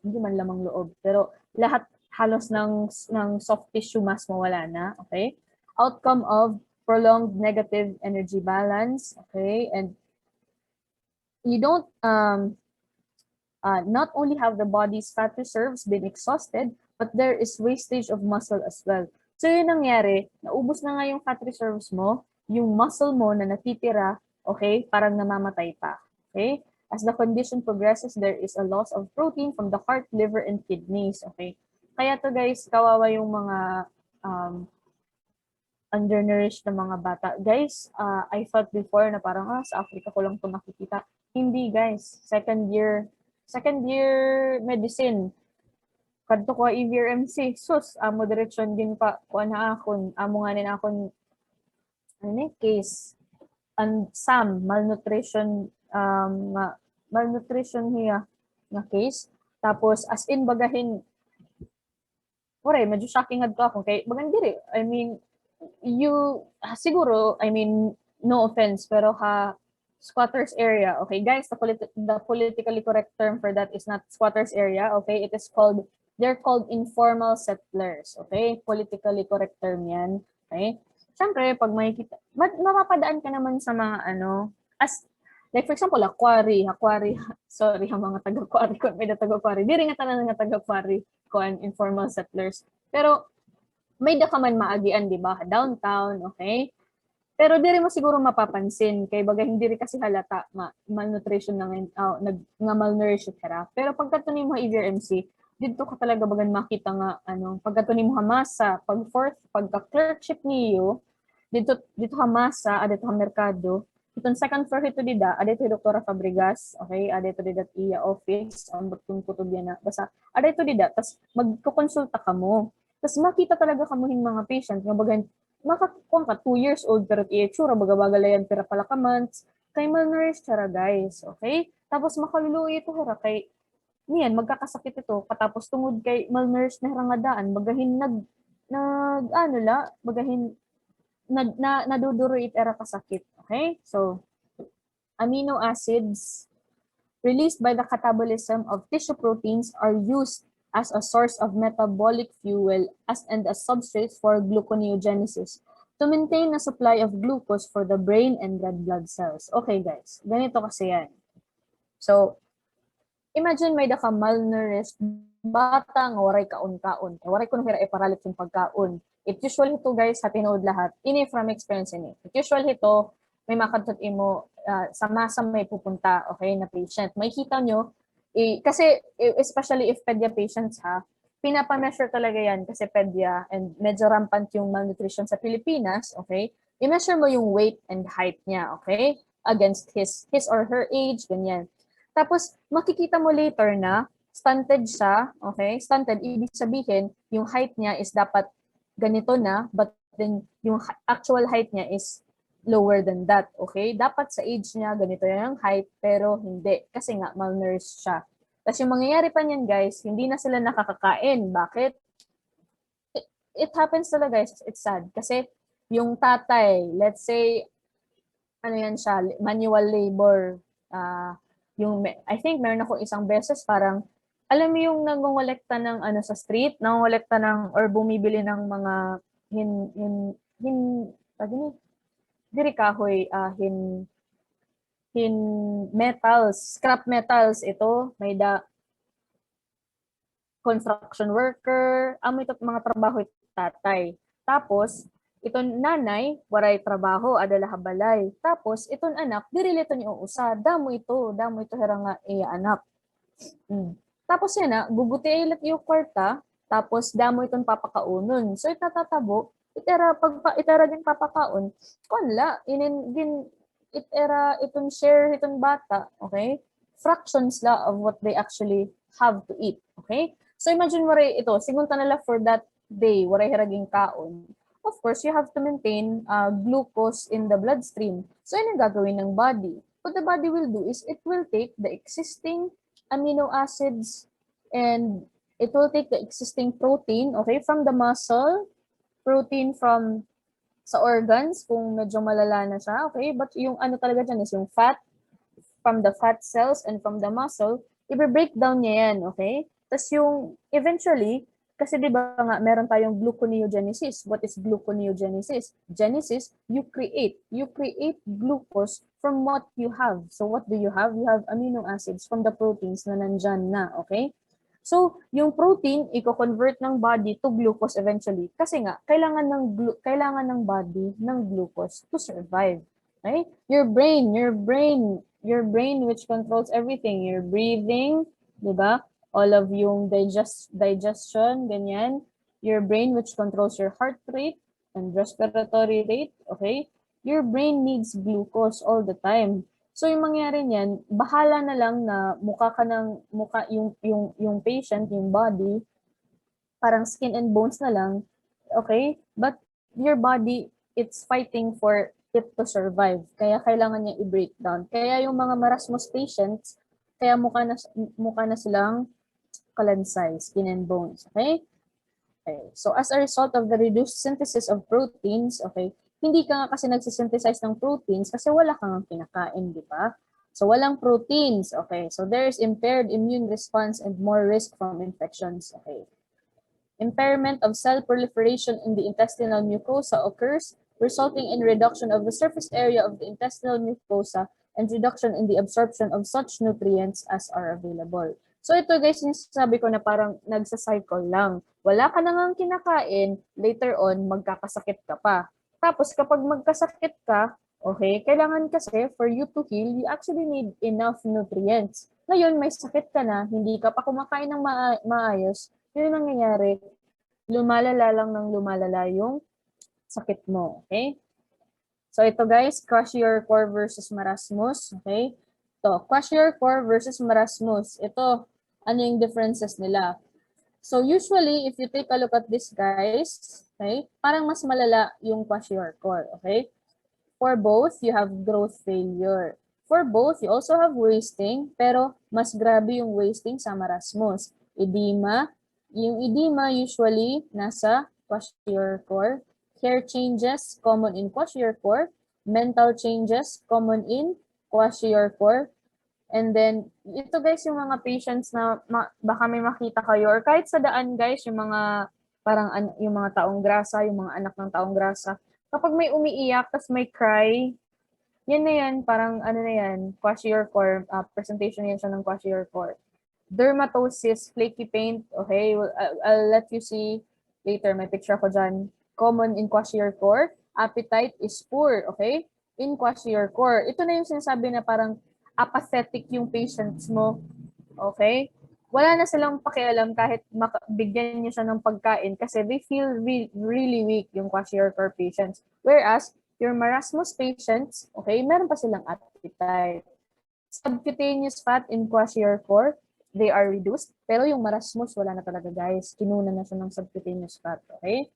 hindi man lamang loob, pero lahat halos ng soft tissue mass mo wala na, okay? Outcome of prolonged negative energy balance, okay? And you don't not only have the body's fat reserves been exhausted, but there is wastage of muscle as well. So yun nangyari, naubos na nga yung fat reserves mo, yung muscle mo na natitira, okay, parang namamatay pa, okay? As the condition progresses, there is a loss of protein from the heart, liver, and kidneys, okay? Kaya to guys, kawawa yung mga undernourished na mga bata. Guys, I thought before na parang sa Africa ko lang ito makikita. Hindi guys, second year medicine. Kadto ko EVRMC. Sus, amo direksyon din pa ko na akon. Amo nga nin akon case. And some malnutrition malnutrition hiya nga case. Tapos as in bagahin Ore, medyo shocking had ko ako. Kay, bagan diri. I mean, siguro, I mean, no offense, pero squatters area. Okay, guys, the politically correct term for that is not squatters area. Okay, it is called, they're called informal settlers. Okay, politically correct term yan. Okay, syempre, pag makikita, mapapadaan ka naman sa mga like for example, quarry, sorry, mga taga-quarry, kung may taga-quarry, di rin nga tanan nga taga-quarry, kung informal settlers. Pero, may da ka man maagian, di ba? Downtown, okay? Pero di rin mo siguro mapapansin, kay baga hindi rin kasi halata, malnutrition nga malnourished ka. Pero pagkatunin mo EVRMC, dito ka talaga bagan makita nga, pagkatunin mo hamasa, pagka-clerkship niyo, dito hamasa, dito ha merkado, Itong second floor ito dida, ada ito Dr. Fabregas, okay? Ada ito dida iya office, ang bagtong kutub yan na. Basta, ada ito dida, tas magkukonsulta ka mo. Tas makita talaga ka mo yung mga patient, nga bagan, makakuha ka 2 years old, pero i-etsura, bagabagalayan, pero pala ka months, kay malnourished siya guys, okay? Tapos makaluluwi ito hara kay niyan magkakasakit ito katapos tungod kay malnourished na harangadaan bagahin ano la bagahin naduduro it era kasakit. Okay? So, amino acids released by the catabolism of tissue proteins are used as a source of metabolic fuel and as substrates for gluconeogenesis to maintain a supply of glucose for the brain and red blood cells. Okay guys, ganito kasi yan. So, imagine may ka malnourished bata nga waray kaon-kaon. Waray ko nahira iparalit yung pagkaon. It usually ito guys, sa tinood lahat, ini from experience ini. It usually ito, may makadtot imo sa masa may pupunta, okay, na patient. May kita nyo, kasi especially if pedia patients ha, pinapa-measure talaga yan kasi pedia and medyo rampant yung malnutrition sa Pilipinas, okay? I-measure mo yung weight and height niya, okay? Against his or her age, ganyan. Tapos, makikita mo later na stunted siya, okay? Stunted, ibig sabihin, yung height niya is dapat ganito na, but then yung actual height niya is lower than that, okay? Dapat sa age niya, ganito yung height, pero hindi, kasi nga malnourished siya. Tapos yung mangyayari pa niyan, guys, hindi na sila nakakakain. Bakit? It happens talaga, guys. It's sad. Kasi yung tatay, let's say, ano yan siya, manual labor, I think meron ako isang beses parang alam mo yung nangongolekta ng ano sa street, nangongolekta ng or bumibili ng mga diri kahoy metals, scrap metals ito, may construction worker, amo ito mga trabaho ito tatay. Tapos iton nanay, waray trabaho, adala habalay. Tapos, iton anak, dirilito niyo usa. Damo ito harang anak. Tapos yan na, guguti ilat yung kwarta, tapos damo iton papakaunon. So, itatatabo, itera din papakaon, kunla, iton share iton bata, okay? Fractions la of what they actually have to eat, okay? So, imagine mo rin ito, sigunta nila for that day, waray haraging kaon. Of course, you have to maintain glucose in the bloodstream. So, yun ang gagawin ng body. What the body will do is it will take the existing amino acids and it will take the existing protein, okay, from the muscle, protein from sa organs, kung medyo malala na siya, okay, but yung ano talaga dyan is yung fat, from the fat cells and from the muscle, i-break down niya yan, okay? Tapos yung eventually, kasi di ba nga, meron tayong gluconeogenesis. What is gluconeogenesis? Genesis, you create glucose from what you have. So what do you have? You have amino acids from the proteins na nandyan na, okay? So, yung protein, i-convert ng body to glucose eventually. Kasi nga, kailangan ng body ng glucose to survive. Okay? Your brain which controls everything, your breathing, di ba? All of yung digestion, ganyan. Your brain which controls your heart rate and respiratory rate, okay? Your brain needs glucose all the time. So yung mangyari niyan, bahala na lang na yung patient, yung body, parang skin and bones na lang, okay? But your body, it's fighting for it to survive. Kaya kailangan niya i-break down. Kaya yung mga marasmus patients, kaya mukha na silang kalansay, skin and bones, okay? Okay. So as a result of the reduced synthesis of proteins, okay, hindi ka nga kasi nagsisynthesize ng proteins kasi wala kang kinakain, di ba? So walang proteins, okay? So there is impaired immune response and more risk from infections, okay? Impairment of cell proliferation in the intestinal mucosa occurs, resulting in reduction of the surface area of the intestinal mucosa and reduction in the absorption of such nutrients as are available. So ito guys, yung sabi ko na parang nagsa-cycle lang. Wala ka nang kinakain, later on, magkakasakit ka pa. Tapos kapag magkasakit ka, okay, kailangan kasi for you to heal, you actually need enough nutrients. Ngayon, may sakit ka na, hindi ka pa kumakain ng maayos, yun ang nangyayari, lumalala lang ng lumalala yung sakit mo, okay? So ito guys, kwashiorkor versus marasmus. Okay? Ito, kwashiorkor versus marasmus. Ito, ano yung differences nila? So usually, if you take a look at this guys, okay, parang mas malala yung kwashiorkor. Okay? For both, you have growth failure. For both, you also have wasting, pero mas grabe yung wasting sa marasmus. Edema, yung edema usually nasa kwashiorkor. Hair changes, common in kwashiorkor. Mental changes, common in kwashiorkor. And then, ito guys, yung mga patients na baka may makita kayo, or kahit sa daan guys, yung mga parang yung mga taong grasa, yung mga anak ng taong grasa, kapag may umiiyak, tapos may cry, yan na yan, parang ano na yan, kwashiorkor, presentation yan siya ng kwashiorkor. Dermatosis, flaky paint, okay, I'll let you see later, may picture ako dyan. Common in kwashiorkor. Appetite is poor, okay, in kwashiorkor. Ito na yung sinasabi na parang apathetic yung patients mo, okay? Wala na silang pakialam kahit bigyan niyo siya ng pagkain kasi they feel really weak yung kwashiorkor patients. Whereas, your marasmus patients, okay, meron pa silang appetite. Subcutaneous fat in kwashiorkor, they are reduced. Pero yung marasmus, wala na talaga guys. Kinuna na siya ng subcutaneous fat, okay?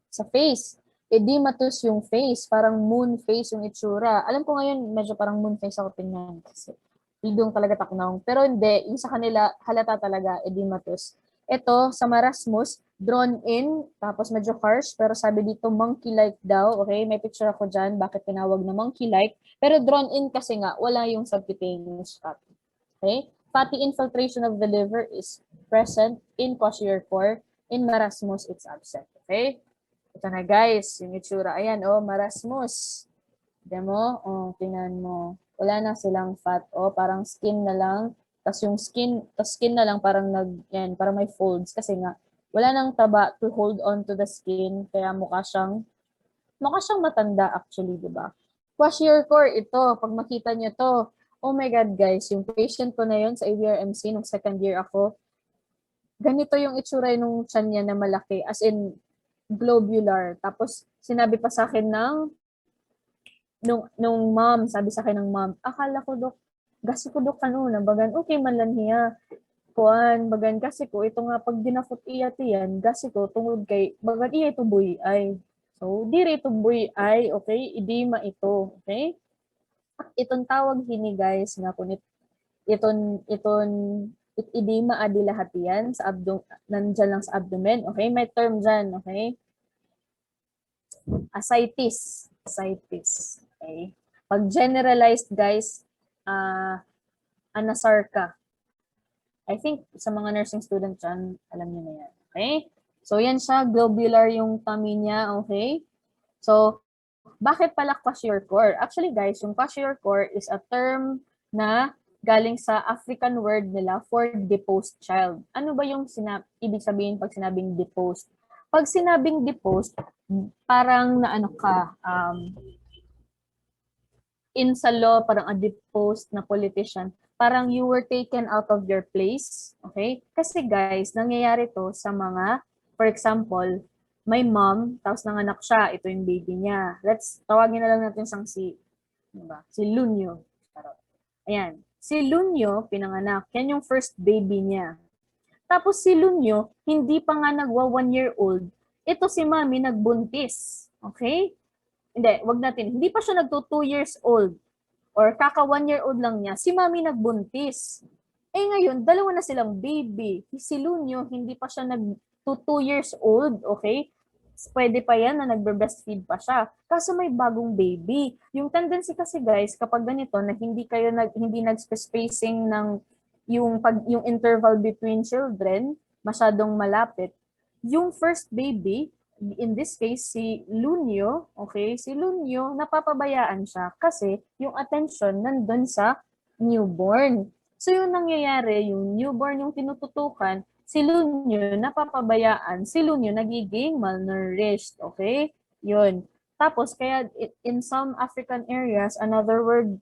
Sa face, edematous yung face, parang moon face yung itsura. Alam ko ngayon, medyo parang moon face ako tingnan kasi bigong talaga taknong. Pero hindi, yung sa kanila, halata talaga, edematous. Ito, sa marasmus, drawn in, tapos medyo harsh, pero sabi dito, monkey-like daw. Okay, may picture ako dyan, bakit tinawag na monkey-like. Pero drawn in kasi nga, wala yung subcutaneous fat. Okay? Fatty infiltration of the liver is present in kwashiorkor. In marasmus, it's absent. Okay? Ito na guys, yung itsura. Ayan, oh, marasmus. Demo, oh, tingnan mo. Wala na silang fat. Oh, parang skin na lang. Tapos yung skin na lang parang parang may folds. Kasi nga, wala nang taba to hold on to the skin. Kaya mukha siyang matanda actually, di ba? Kwashiorkor, ito. Pag makita niyo to, oh my God guys, yung patient ko na yun sa ABRMC nung second year ako, ganito yung itsura nung tiyan niya na malaki. As in, globular. Tapos, sinabi pa sa akin nung mom, sabi sa akin ng mom, akala ko dok, gasi ko dok kanuna, bagan, okay man lang niya. Kuan, bagan kasi ko, ito nga pag dinafot iya tiyan, gasi ko, tungod kay, bagan iya ito buhay ay. So, diri ito buhay ay, okay, edema ito, okay? Itong tawag hini guys, nga kung iton edema adi lahat yan, sa nandyan lang sa abdomen, okay? May term dyan, okay? Ascites. Okay? Pag generalized, guys, anasarca. I think sa mga nursing student dyan, alam niyo na yan. Okay? So, yan siya. Globular yung tummy niya. Okay? So, bakit pala kwashiorkor? Actually, guys, yung kwashiorkor is a term na galing sa African word nila for deposed child. Ano ba yung ibig sabihin pag sinabing deposed? Pag sinabing deposed, parang na ano ka, in sa law, parang a deposed na politician, parang you were taken out of your place. Okay? Kasi guys, nangyayari to sa mga, for example, may mom, tapos nanganak siya, ito yung baby niya. Tawagin na lang natin siyang diba? Si Lunyo. Ayan. Si Lunyo, pinanganak. Yan yung first baby niya. Tapos si Lunyo, hindi pa nga nagwa 1 year old. Ito si mami nagbuntis. Okay? Hindi, wag natin. Hindi pa siya nagto 2 years old. Or kaka 1 year old lang niya. Si mami nagbuntis. Eh ngayon, dalawa na silang baby. Si Lunyo, hindi pa siya nag 2 years old. Okay? Pwede pa yan na nagbe-breastfeed pa siya. Kaso may bagong baby. Yung tendency kasi guys, kapag ganito na hindi nag-spacing ng yung interval between children masyadong malapit, yung first baby, in this case si Lunyo, okay, si Lunyo napapabayaan siya kasi yung attention nandun sa newborn. So yung nangyayari, yung newborn yung tinututukan, si Lunyo napapabayaan, si Lunyo nagiging malnourished, okay? Yun. Tapos kaya in some African areas, another word,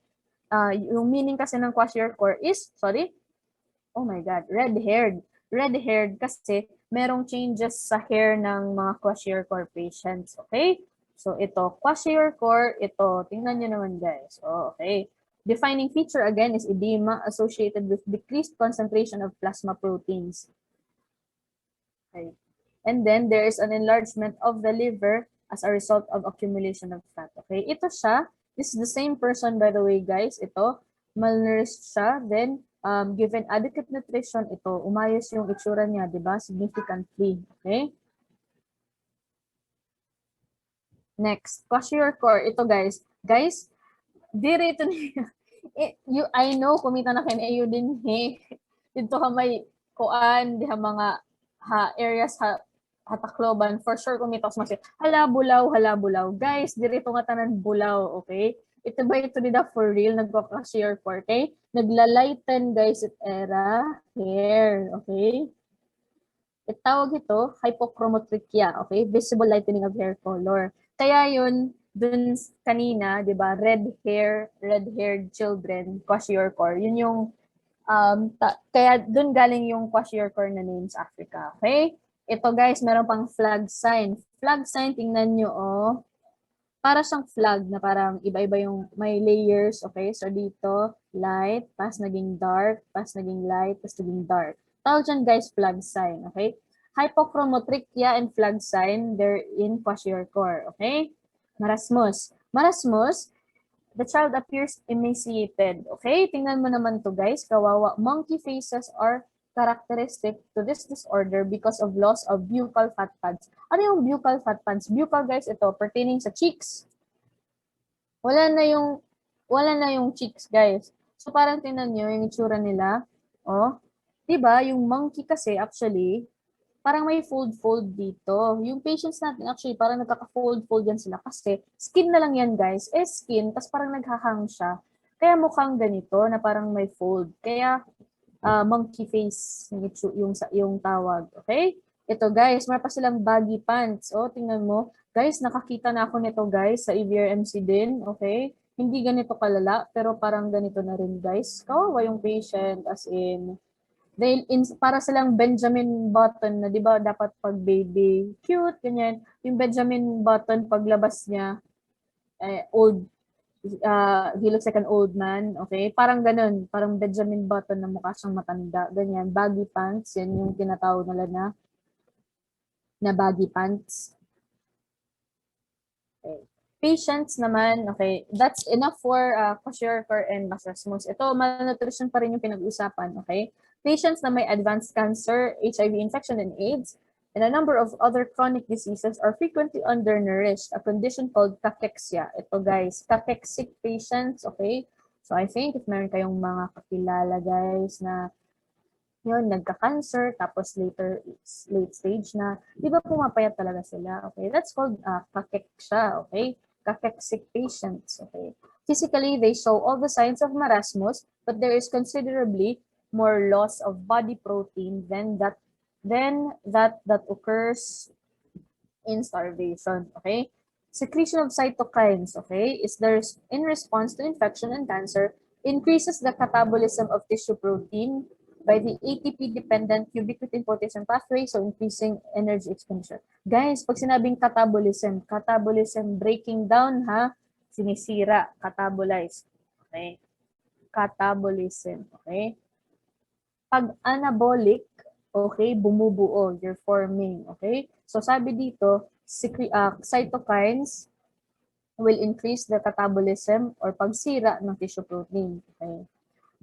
yung meaning kasi ng kwashiorkor is, oh my God, red-haired. Red-haired kasi merong changes sa hair ng mga kwashiorkor patients, okay? So ito, kwashiorkor, ito, tingnan nyo naman guys. So, okay. Defining feature again is edema associated with decreased concentration of plasma proteins. Okay. And then there is an enlargement of the liver as a result of accumulation of fat. Okay, ito siya. This is the same person, by the way, guys. Ito, malnourished siya. Then, given adequate nutrition, ito, umayos yung itsura niya, di ba? Significantly. Okay? Next, kwashiorkor. Ito, guys. Guys, dire ito niya. I know, kumita na kayo din, he. Dito ka may kuan, diha mga areas hatakloban, for sure kumita ko masih hala bulaw. Guys, dirito nga tanan bulaw, okay? Ito ba ito nila for real, nagpa-cashier for, okay? Naglalighten, guys, it era hair, okay? Itawag ito, hypochromotrichia, okay? Visible lightening of hair color. Kaya yun, dun kanina, di ba, red-haired children, kwashiorkor, yun yung, kaya dun galing yung kwashiorkor na names Africa, okay? Ito guys, meron pang flag sign. Flag sign, tingnan nyo, oh. Para siyang flag na parang iba-iba yung may layers, okay? So dito, light, pas naging dark, pas naging light, pas naging dark. Tawag dyan guys, flag sign, okay? Hypochromotrichia and flag sign, they're in kwashiorkor, okay? Marasmus. Marasmus, the child appears emaciated, okay? Tingnan mo naman to guys, kawawa. Monkey faces are characteristic to this disorder because of loss of buccal fat pads. Ano yung buccal fat pads? Buccal guys, ito pertaining sa cheeks. Wala na yung cheeks guys. So parang tingnan niyo yung itsura nila. Oh, 'di ba? Yung monkey kasi actually parang may fold dito. Yung patients natin actually parang nagkaka-fold yan sila kasi skin na lang yan guys. Skin, tas parang naghahang siya. Kaya mukhang ganito na parang may fold. Kaya monkey face yung tawag, okay? Ito guys, meron pa silang baggy pants. Oh, tingnan mo. Guys, nakakita na ako nito guys sa EVRMC din, okay? Hindi ganito kalala, pero parang ganito na rin guys. Kawawa yung patient as in para silang Benjamin Button na 'di ba dapat pag baby cute ganyan. Yung Benjamin Button paglabas niya old he looks like an old man, okay? Parang ganun, parang Benjamin Button na mukha siyang matanda, ganyan. Baggy pants, yan yung tinatawag nila na baggy pants. Okay. Patients naman, okay, that's enough for kwashiorkor and marasmus. Ito, malnutrition pa rin yung pinag-usapan, okay? Patients na may advanced cancer, HIV infection, and AIDS, and a number of other chronic diseases are frequently undernourished, a condition called cachexia. Ito guys, cachexic patients, okay? So I think if meron kayong mga kakilala guys na yun, nagka-cancer, tapos late stage na, di ba pumapayat talaga sila, okay? That's called cachexia, okay? Cachexic patients, okay? Physically, they show all the signs of marasmus, but there is considerably more loss of body protein than that occurs in starvation, okay? Secretion of cytokines, okay, is in response to infection and cancer, increases the catabolism of tissue protein by the ATP-dependent ubiquitin potassium pathway, so increasing energy expenditure. Guys, pag sinabing catabolism, breaking down ha, sinisira, catabolize, okay? Catabolism, okay? Pag anabolic, okay, bumubuo, you're forming, okay? So sabi dito, cytokines will increase the catabolism or pagsira ng tissue protein, okay?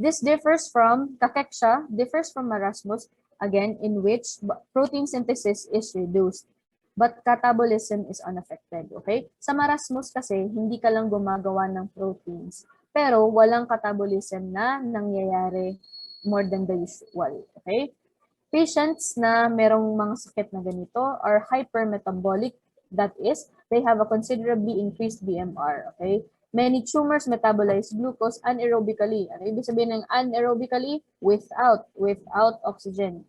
This differs from cachexia, differs from marasmus, again, in which protein synthesis is reduced, but catabolism is unaffected, okay? Sa marasmus kasi, hindi ka lang gumagawa ng proteins, pero walang catabolism na nangyayari more than the usual, okay? Patients na merong mga sakit na ganito are hypermetabolic, that is, they have a considerably increased BMR, okay? Many tumors metabolize glucose anaerobically. Ano ibig sabihin ng anaerobically? Without oxygen.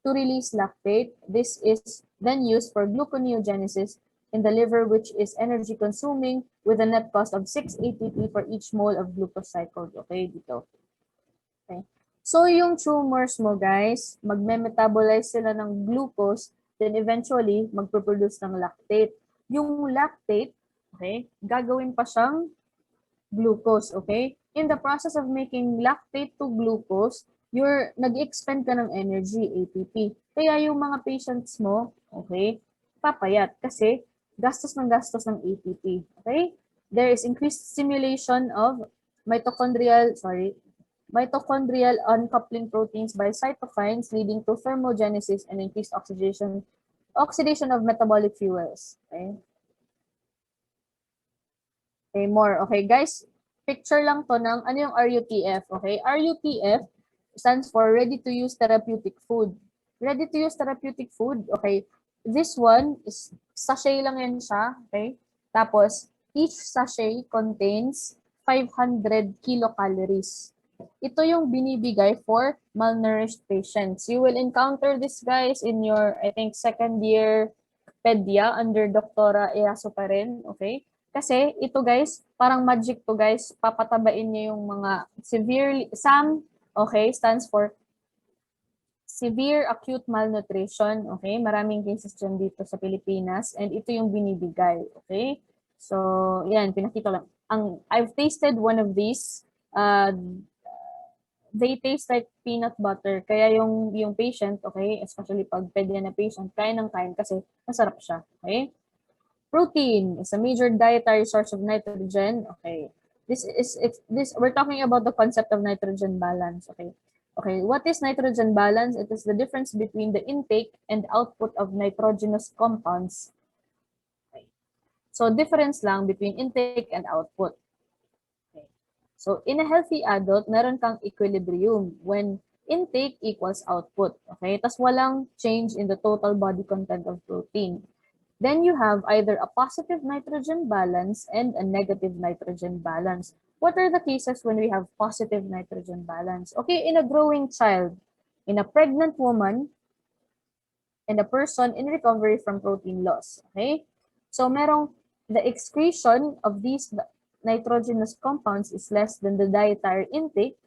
To release lactate, this is then used for gluconeogenesis in the liver, which is energy consuming with a net cost of 6 ATP for each mole of glucose cycled, okay, dito. Okay. So, yung tumors mo, guys, magme-metabolize sila ng glucose, then eventually, magproduce ng lactate. Yung lactate, Okay? Gagawin pa siyang glucose, okay? In the process of making lactate to glucose, nag-expend ka ng energy, ATP. Kaya yung mga patients mo, okay, papayat kasi gastos ng ATP, okay? There is increased stimulation of mitochondrial uncoupling proteins by cytokines leading to thermogenesis and increased oxidation of metabolic fuels, okay? Okay, more. Okay, guys, picture lang to ng ano yung RUTF. Okay, RUTF stands for Ready to Use Therapeutic Food. Ready to Use Therapeutic Food. Okay, this one is sachet lang yan siya. Okay, tapos each sachet contains 500 kilocalories. Ito yung binibigay for malnourished patients. You will encounter this, guys, in your, I think, second year pedia under Doktora Iaso pa rin. Okay? Kasi ito guys, parang magic to guys, papatabain niya yung mga okay, stands for severe acute malnutrition, okay? Maraming cases dyan dito sa Pilipinas and ito yung binibigay, okay? So, yan, pinakita lang. I've tasted one of these. They taste like peanut butter. Kaya yung patient, okay, especially pag pedya na patient, kain ng kain kasi masarap siya, okay? Protein is a major dietary source of nitrogen. Okay. We're talking about the concept of nitrogen balance. Okay. Okay. What is nitrogen balance? It is the difference between the intake and output of nitrogenous compounds. Okay. So difference lang between intake and output. Okay. So in a healthy adult, meron kang equilibrium when intake equals output. Okay. Tas walang change in the total body content of protein. Then you have either a positive nitrogen balance and a negative nitrogen balance. What are the cases when we have positive nitrogen balance? Okay, in a growing child, in a pregnant woman, and a person in recovery from protein loss. Okay? So merong the excretion of these nitrogenous compounds is less than the dietary intake,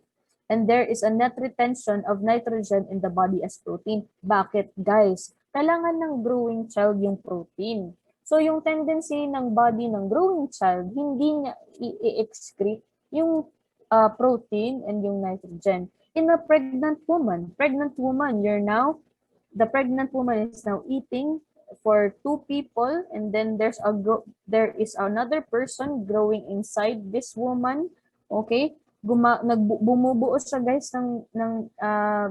and there is a net retention of nitrogen in the body as protein. Bakit, guys? Kailangan ng growing child yung protein. So yung tendency ng body ng growing child, hindi niya i-excrete yung protein and yung nitrogen. In a pregnant woman, the pregnant woman is now eating for 2 people, and then there is another person growing inside this woman. Okay? Bumubuo siya guys ng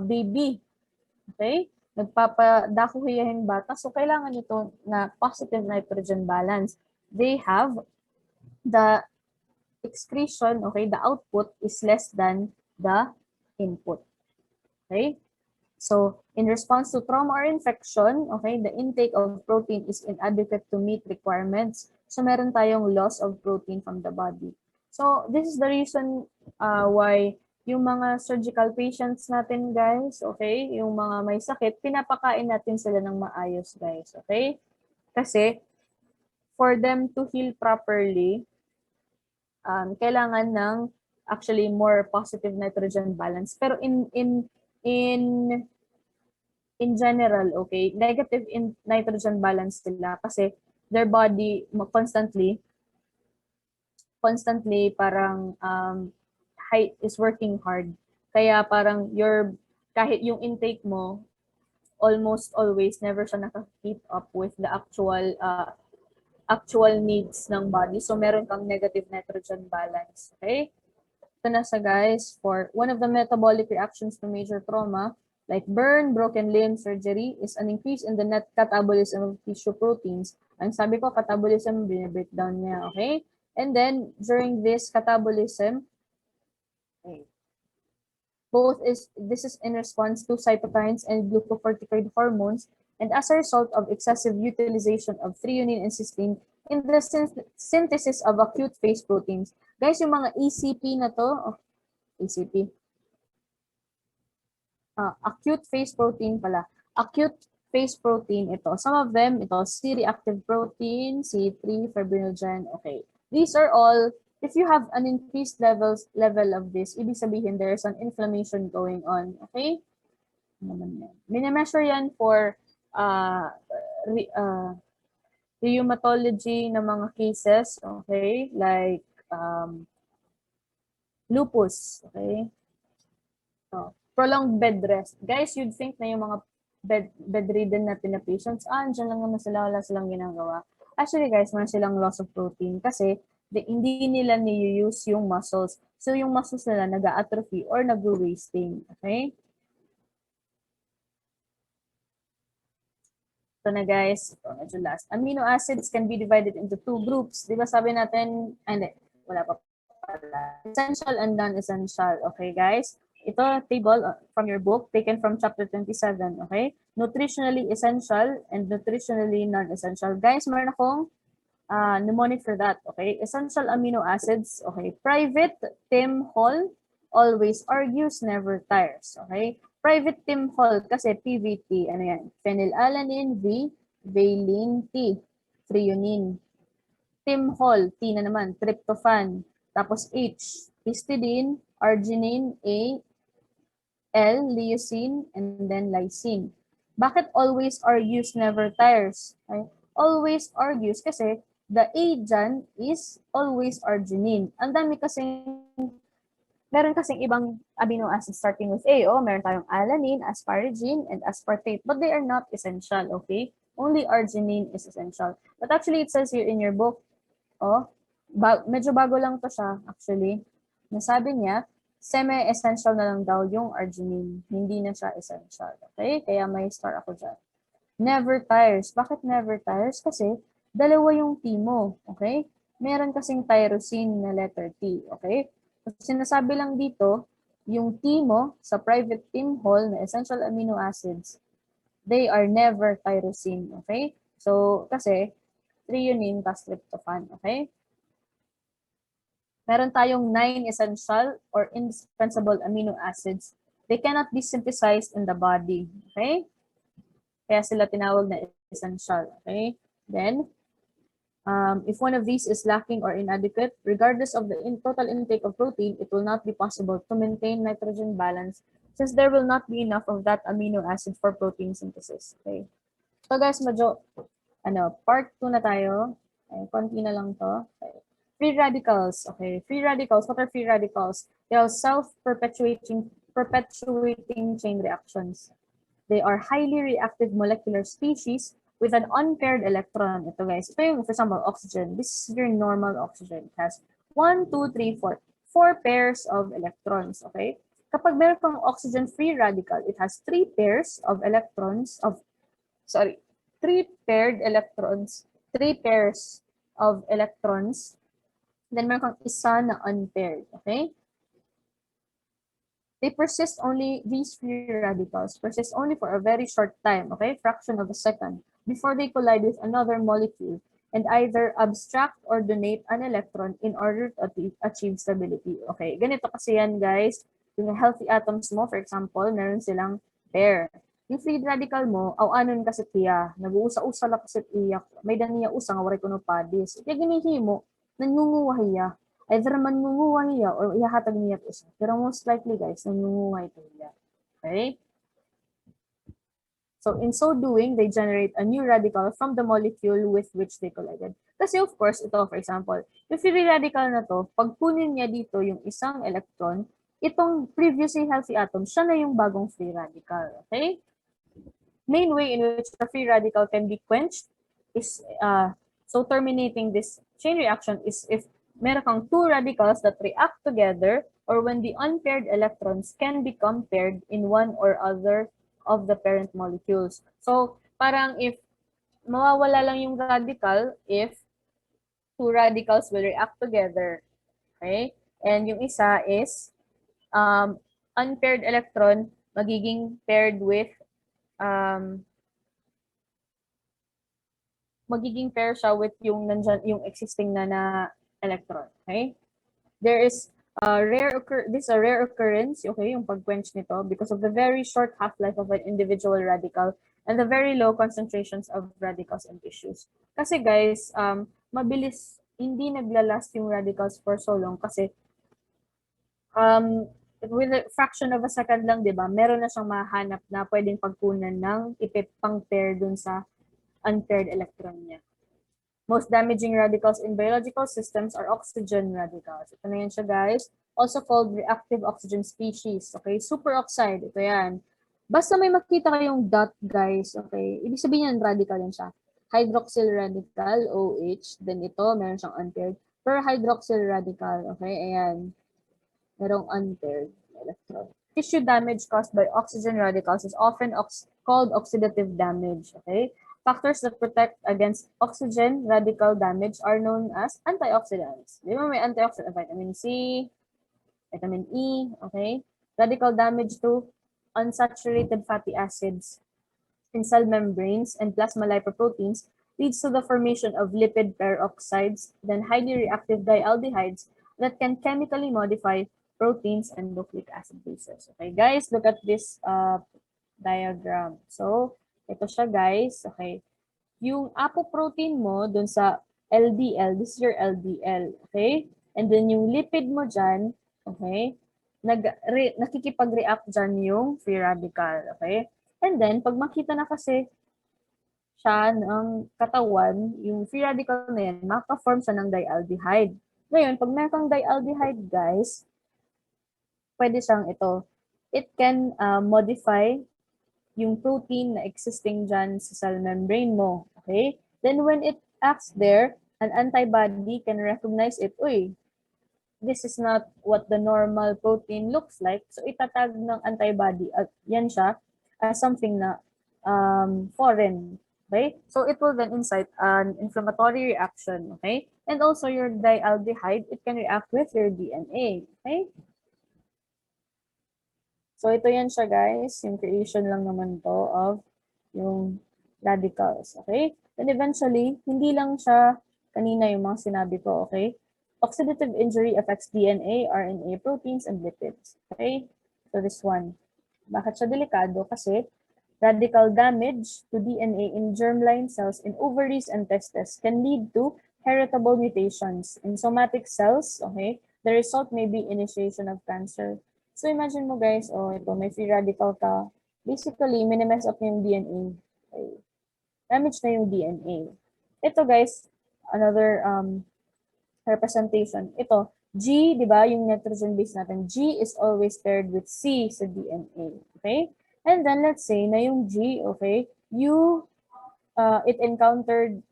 baby. Okay? Nagpapadakuhiyahin bata. So, kailangan ito na positive nitrogen balance. They have the excretion, okay, the output is less than the input. Okay? So, in response to trauma or infection, okay, the intake of protein is inadequate to meet requirements. So, meron tayong loss of protein from the body. So, this is the reason why yung mga surgical patients natin, guys, okay, yung mga may sakit, pinapakain natin sila ng maayos, guys, okay? Kasi, for them to heal properly, kailangan ng actually more positive nitrogen balance. Pero in general, okay, negative in nitrogen balance sila kasi their body constantly parang is working hard. Kaya parang kahit yung intake mo, almost always never siya naka-keep up with the actual needs ng body. So meron kang negative nitrogen balance. Okay? Ito na sa guys, for one of the metabolic reactions to major trauma, like burn, broken limb, surgery, is an increase in the net catabolism of tissue proteins. Ang sabi ko, catabolism, binibreakdown niya, okay? And then, during this catabolism, this is in response to cytokines and glucocorticoid hormones, and as a result of excessive utilization of threonine and cysteine in the synthesis of acute phase proteins. Guys, yung mga ECP na to, ECP, acute phase protein pala. Acute phase protein ito. Some of them, ito, C-reactive protein, C3, fibrinogen, okay. These are all, if you have an increased level of this, ibig sabihin there's an inflammation going on, okay? Minimeasure yan for rheumatology ng mga cases, okay? Like lupus, okay? So, prolonged bed rest. Guys, you'd think na yung mga bedridden natin na patients, andyan lang naman sila, wala silang ginagawa. Actually, guys, meron silang loss of protein kasi hindi nila ni-use yung muscles. So, yung muscles nila nag-atrophy or nag-wasting. Okay? Ito na guys, ito medyo last. Amino acids can be divided into two groups. Di ba sabi natin, hindi, wala pa pala. Essential and non-essential. Okay guys? Ito, table from your book, taken from chapter 27. Okay? Nutritionally essential and nutritionally non-essential. Guys, meron akong mnemonic for that. Okay? Essential amino acids. Okay? Private Tim Hall always argues, never tires. Okay? Private Tim Hall kasi PVT, ano yan? Phenylalanine, V, valine, T, threonine. Tim Hall, T na naman, tryptophan. Tapos H, histidine, arginine, A, L, leucine, and then lysine. Bakit always argues, never tires? Okay? Always argues kasi the A dyan is always arginine. Ang dami kasing meron kasing ibang amino acids starting with A. Oh, meron tayong alanine, asparagine, and aspartate. But they are not essential, okay? Only arginine is essential. But actually, it says here in your book, oh, medyo bago lang to siya, actually. Nasabi niya, semi-essential na lang daw yung arginine. Hindi na siya essential. Okay? Kaya may star ako dyan. Never tires. Bakit never tires? Kasi dalawa yung T mo. Okay? Meron kasing tyrosine na letter T. Okay? Sinasabi lang dito, yung T mo sa private Tim Hall na essential amino acids, they are never tyrosine, okay? So, kasi, threonine plus tryptophan, okay? Meron tayong 9 essential or indispensable amino acids. They cannot be synthesized in the body, okay? Kaya sila tinawag na essential, okay? Then, if one of these is lacking or inadequate, regardless of the total intake of protein, it will not be possible to maintain nitrogen balance since there will not be enough of that amino acid for protein synthesis. Okay. So guys, medyo, part 2 na tayo. Okay, konti na lang to. Okay. Free radicals. Okay, free radicals. What are free radicals? They are self-perpetuating chain reactions. They are highly reactive molecular species with an unpaired electron. Ito guys, ito yung, for example, oxygen. This is your normal oxygen. It has 1, 2, 3, 4. 4 pairs of electrons, okay? Kapag meron kang oxygen-free radical, it has 3 pairs of electrons of, 3 paired electrons, 3 pairs of electrons, then meron kang isa na unpaired, okay? They persist only, these free radicals persist only for a very short time, okay, fraction of a second, before they collide with another molecule and either abstract or donate an electron in order to achieve stability. Okay, ganito kasi yan guys, yung healthy atoms mo, for example, meron silang pair. Yung free radical mo, awanon kasi tiya, nag-uusa-usa lang kasi tiya, may daniya usa nga waray kuno padis. Kaya ginihimo, nangunguwahiya. Either mangunguha niya or ihahatag niya po siya. Pero most likely guys, nangunguha ito niya. Okay? So in so doing, they generate a new radical from the molecule with which they collided. Kasi of course, ito for example, yung free radical na to, pag kunin niya dito yung isang electron, itong previously healthy atom, siya na yung bagong free radical. Okay? Main way in which the free radical can be quenched is, so terminating this chain reaction is if meron kang 2 radicals that react together or when the unpaired electrons can become paired in one or other of the parent molecules. So, parang if mawawala lang yung radical if 2 radicals will react together. Okay? And yung isa is unpaired electron magiging paired with magiging pair siya with yung nandyan, yung existing na electron. Okay? There is this is a rare occurrence, okay, yung pag-quench nito because of the very short half-life of an individual radical and the very low concentrations of radicals in tissues. Kasi guys, mabilis, hindi naglalast yung radicals for so long kasi with a fraction of a second lang, di ba, meron na siyang mahanap na pwedeng pagkunan ng ipipang pair dun sa unpaired electron niya. Most damaging radicals in biological systems are oxygen radicals. Ito na yan siya, guys. Also called reactive oxygen species. Okay, superoxide. Ito yan. Basta may makita kayong dot, guys. Okay, ibig sabihin yan, radical yan siya. Hydroxyl radical, OH. Then ito, meron siyang unpaired. Per hydroxyl radical. Okay, ayan. Merong unpaired electron. Tissue damage caused by oxygen radicals is often called oxidative damage. Okay? Factors that protect against oxygen radical damage are known as antioxidants. Di ba may antioxidant? Vitamin C, vitamin E, okay? Radical damage to unsaturated fatty acids in cell membranes and plasma lipoproteins leads to the formation of lipid peroxides, then highly reactive dialdehydes that can chemically modify proteins and nucleic acid bases. Okay, guys, look at this diagram. So, ito siya, guys. Okay, yung apoprotein mo dun sa LDL, this is your LDL. Okay, and then yung lipid mo dyan, okay, nakikipag-react dyan yung free radical. Okay, and then, pag makita na kasi siya ng katawan, yung free radical na yan, maka-form siya ng dialdehyde. Ngayon, pag meron kang dialdehyde, guys, pwede siyang ito. It can modify yung protein na existing dyan sa cell membrane mo. Okay? Then when it acts there, an antibody can recognize it. Uy, this is not what the normal protein looks like. So itatag ng antibody at yan siya as something na foreign. Okay? So it will then incite an inflammatory reaction. Okay? And also your dialdehyde, it can react with your DNA. Okay? So ito yan siya, guys. Yung creation lang naman to of yung radicals. Okay? Then eventually, hindi lang siya kanina yung mga sinabi ko. Okay? Oxidative injury affects DNA, RNA, proteins, and lipids. Okay? So this one. Bakit siya delikado? Kasi radical damage to DNA in germline cells in ovaries and testes can lead to heritable mutations in somatic cells. Okay? The result may be initiation of cancer. So imagine mo, guys, ito, may free radical ka. Basically, minimess up na yung DNA. Okay. Damage na yung DNA. Ito, guys, another representation. Ito, G, di ba, yung nitrogen base natin, G is always paired with C sa DNA. Okay? And then, let's say na yung G, okay, it encountered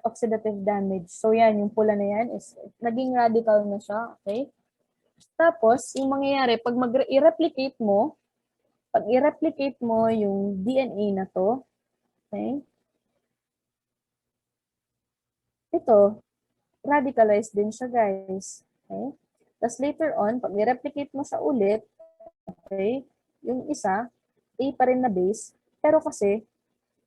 oxidative damage. So, yan, yung pula na yan, is naging radical na siya. Okay? Tapos, yung mangyayari, pag i-replicate mo yung DNA na to, okay, ito, radicalized din siya, guys. Okay? Tapos later on, pag i-replicate mo siya ulit, okay, yung isa, A pa rin na base, pero kasi,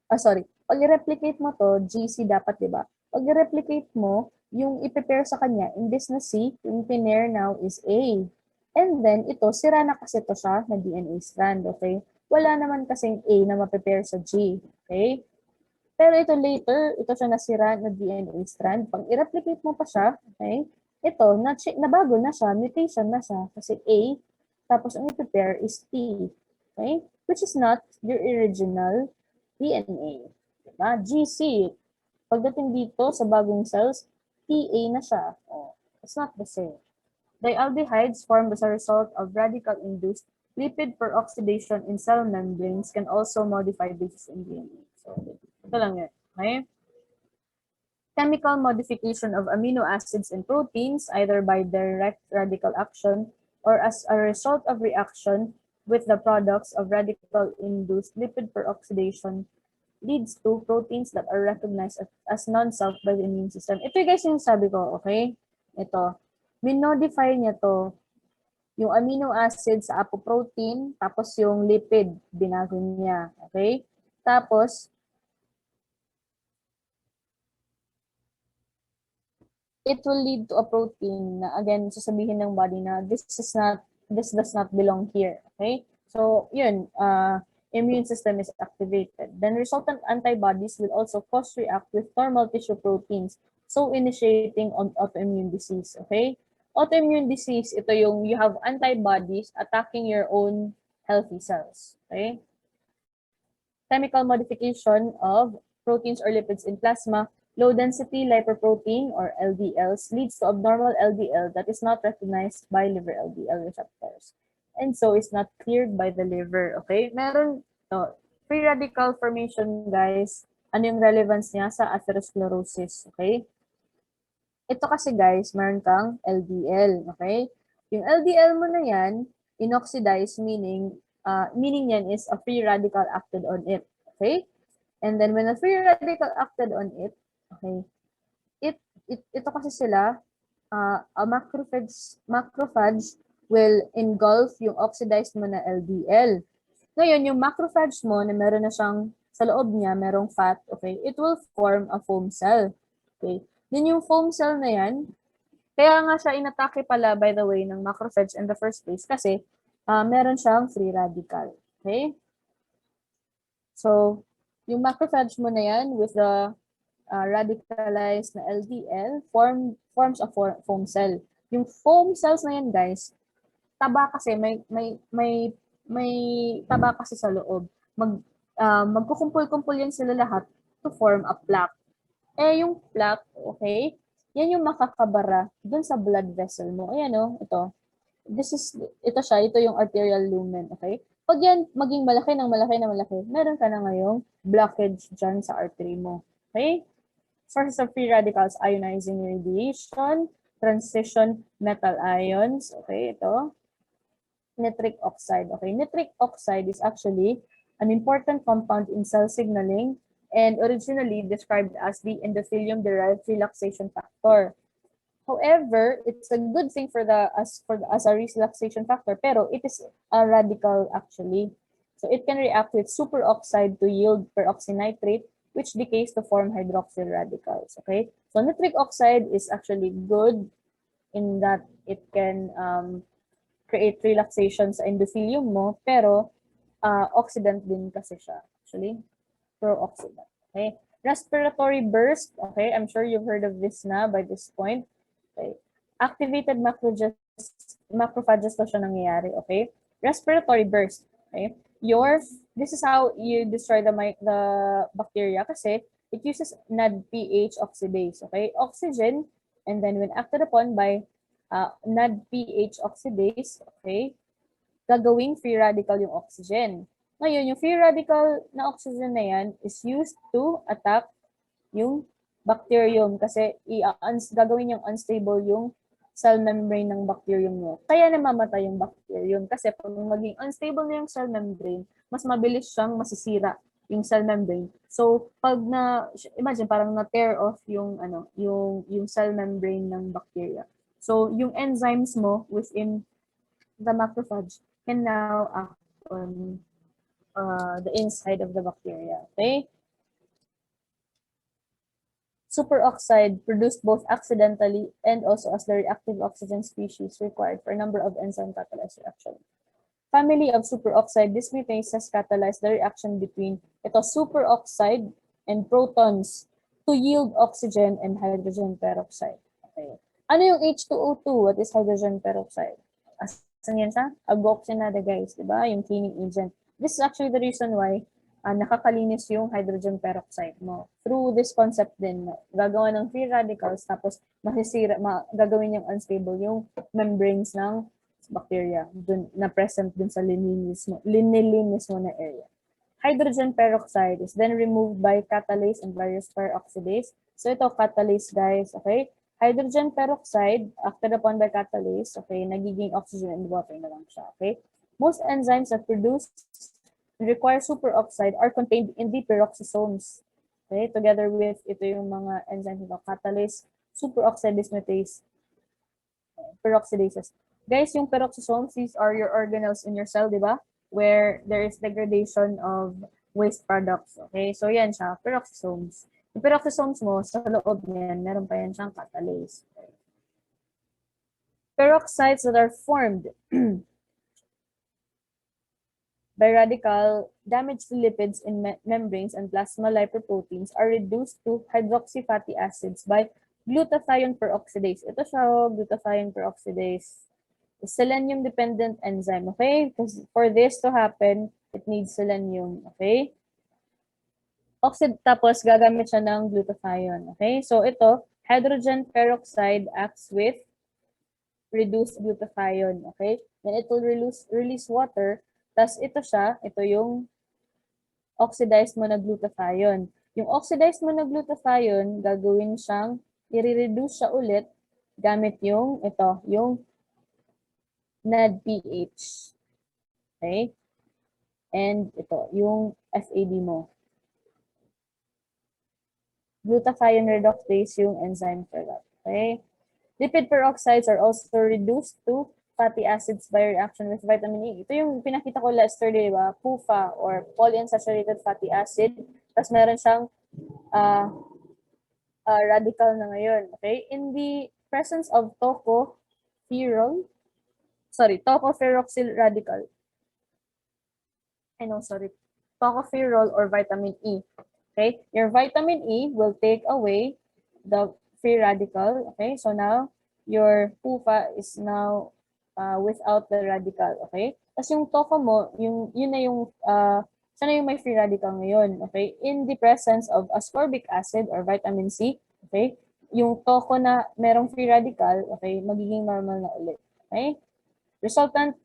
pag i-replicate mo to, GC dapat, di ba? Pag i-replicate mo, yung i-prepare sa kanya, imbes na C, yung pinair now is A. And then, ito, sira na kasi ito siya na DNA strand, okay? Wala naman kasing A na ma-prepare sa G, okay? Pero ito later, ito siya nasira na DNA strand. Pag i-replicate mo pa siya, okay? Ito, nabago na siya, mutation na siya. Kasi A, tapos ang i-prepare is T, okay? Which is not your original DNA. Diba? GC, pagdating dito sa bagong cells, TA na siya. It's not the same. Dialdehydes formed as a result of radical-induced lipid peroxidation in cell membranes can also modify bases in DNA. So, ito lang yun. Okay? Chemical modification of amino acids and proteins, either by direct radical action or as a result of reaction with the products of radical-induced lipid peroxidation, leads to proteins that are recognized as non-self by the immune system. Ito guys yung sabi ko, okay? Ito. Minodify niya to. Yung amino acid sa apoprotein, tapos yung lipid, binago niya. Okay? Tapos, it will lead to a protein na, again, sasabihin ng body na this does not belong here. Okay? So, yun, immune system is activated. Then resultant antibodies will also cross-react with normal tissue proteins, so initiating on autoimmune disease, okay? Autoimmune disease, ito yung you have antibodies attacking your own healthy cells, okay? Chemical modification of proteins or lipids in plasma Low density lipoprotein or LDLs leads to abnormal LDL that is not recognized by liver LDL receptors. And so is not cleared by the liver. Okay? Meron to. Free radical formation, guys. Ano yung relevance niya sa atherosclerosis? Okay? Ito kasi guys, meron kang LDL, okay? Yung LDL mo na yan, inoxidize, meaning yan is a free radical acted on it, okay? And then when a free radical acted on it, okay, ito kasi sila, a macrophage will engulf yung oxidized mo na LDL. Ngayon, yung macrophage mo na meron na siyang, sa loob niya, merong fat, okay, it will form a foam cell, okay? Then yung foam cell na yan, kaya nga siya inatake pala, by the way, ng macrophage in the first place kasi meron siyang free radical. Okay? So, yung macrophage mo na yan with the radicalized na LDL forms a foam cell. Yung foam cells na yan, guys, taba kasi, may taba kasi sa loob. Magkukumpul-kumpul yan sila lahat to form a plaque. Yung plaque, okay, yan yung makakabara dun sa blood vessel mo. Ayan o, ito. Ito yung arterial lumen, okay? Pag yan maging malaki ng malaki ng malaki, meron ka na ngayong blockage dyan sa artery mo. Okay? Sources of free radicals, ionizing radiation, transition metal ions, okay, ito. Nitric oxide, okay? Nitric oxide is actually an important compound in cell signaling and originally described as the endothelium-derived relaxation factor. However, it's a good thing as a relaxation factor, pero it is a radical actually. So it can react with superoxide to yield peroxynitrate, which decays to form hydroxyl radicals. Okay, so nitric oxide is actually good in that it can create relaxation sa endothelium mo, pero oxidant din kasi siya actually. Pro-oxidant. Okay? Respiratory burst. Okay? I'm sure you've heard of this na by this point. Okay? Activated macrophages to siya nangyayari. Okay? Respiratory burst. Okay? This is how you destroy the bacteria kasi it uses NADPH oxidase. Okay? Oxygen, and then when acted upon by NADPH oxidase, okay, gagawing free radical yung oxygen. Ngayon, yung free radical na oxygen na yan is used to attack yung bacterium kasi gagawin yung unstable yung cell membrane ng bacterium nyo. Kaya namamatay yung bacterium kasi pag maging unstable na yung cell membrane, mas mabilis siyang masisira yung cell membrane. So, imagine parang na-tear off yung cell membrane ng bacteria. So, yung enzymes mo within the macrophage can now act on the inside of the bacteria, okay? Superoxide produced both accidentally and also as the reactive oxygen species required for a number of enzyme catalyzed reactions. Family of superoxide dismutases catalyze the reaction between superoxide and protons to yield oxygen and hydrogen peroxide. Okay. Ano yung H2O2? What is hydrogen peroxide? Asan yan siya? Algoxinada, guys, diba? Yung cleaning agent. This is actually the reason why nakakalinis yung hydrogen peroxide mo. Through this concept din, gagawa ng free radicals, tapos gagawin yung unstable yung membranes ng bacteria na present dun sa linilinis mo na area. Hydrogen peroxide is then removed by catalase and various peroxidase. So ito, catalase, guys, okay? Hydrogen peroxide, acted upon by catalase, okay, nagiging oxygen and water na lang siya, okay? Most enzymes that require superoxide are contained in the peroxisomes. Okay, together with ito yung mga enzymes ito, catalase, superoxide dismutase, peroxidases. Guys, yung peroxisomes, these are your organelles in your cell, di ba? Where there is degradation of waste products. Okay, so yan siya, peroxisomes. Yung peroxisomes mo, sa loob niyan, meron pa yan siyang catalase. Okay. Peroxides that are formed by radical damage to lipids in membranes and plasma lipoproteins are reduced to hydroxy fatty acids by glutathione peroxidase. Ito siya, glutathione peroxidase. Selenium-dependent enzyme, okay? Because for this to happen, it needs selenium, okay? Tapos gagamit siya ng glutathione. Okay? So ito, hydrogen peroxide acts with reduced glutathione. Okay? Then it will release water. Tapos ito yung oxidized mo na glutathione. Yung oxidized mo na glutathione, gagawin siyang, i-reduce siya ulit gamit yung NADPH. Okay? And ito, yung FAD mo. Glutathione reductase yung enzyme for that. Okay? Lipid peroxides are also reduced to fatty acids by reaction with vitamin E. Ito yung pinakita ko yesterday, ba? PUFA or polyunsaturated fatty acid. Tapos meron siyang radical na ngayon. Okay? In the presence of tocopherol radical. Tocopherol or vitamin E. Okay? Your vitamin E will take away the free radical. Okay? So now, your PUFA is now without the radical. Okay? Tapos yung toco mo, yun na yung, sana yung may free radical ngayon. Okay? In the presence of ascorbic acid or vitamin C, okay? Yung toco na merong free radical, okay, magiging normal na ulit. Okay? Resultant,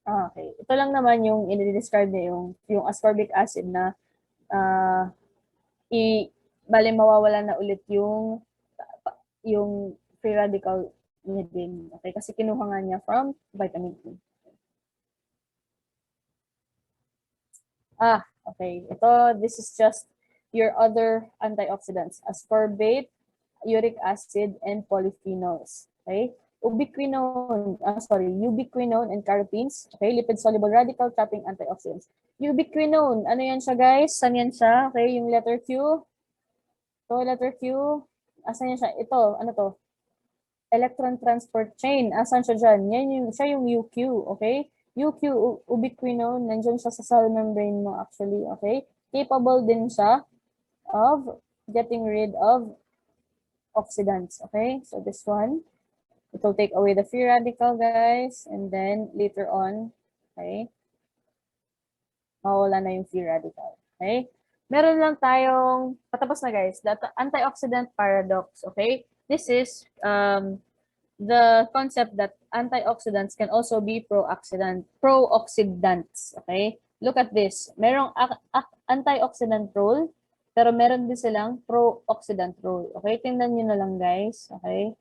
okay. Ito lang naman yung i-describe niya yung ascorbic acid na bale mawawala na ulit yung free radical niya din. Okay? Kasi kinuha nga niya from vitamin E. Okay. This is just your other antioxidants. Ascorbate, uric acid, and polyphenols. Okay? Ubiquinone and carotenes. Okay? Lipid-soluble radical trapping antioxidants. Ubiquinone, ano yan siya guys? Saan yan siya? Okay, yung letter Q. Letter Q. Asan yan siya? Ito, ano to? Electron transport chain. Asan siya dyan? Siya yung UQ. Okay? UQ, ubiquinone, nandyan siya sa cell membrane mo actually. Okay? Capable din siya of getting rid of oxidants. Okay? So this one, it will take away the free radical, guys. And then later on, okay, mawala na yung free radical. Okay? Meron lang tayong, patapos na guys, the antioxidant paradox. Okay? This is the concept that antioxidants can also be pro-oxidants. Okay? Look at this. Merong antioxidant role, pero meron din silang pro-oxidant role. Okay? Tingnan nyo na lang guys. Okay?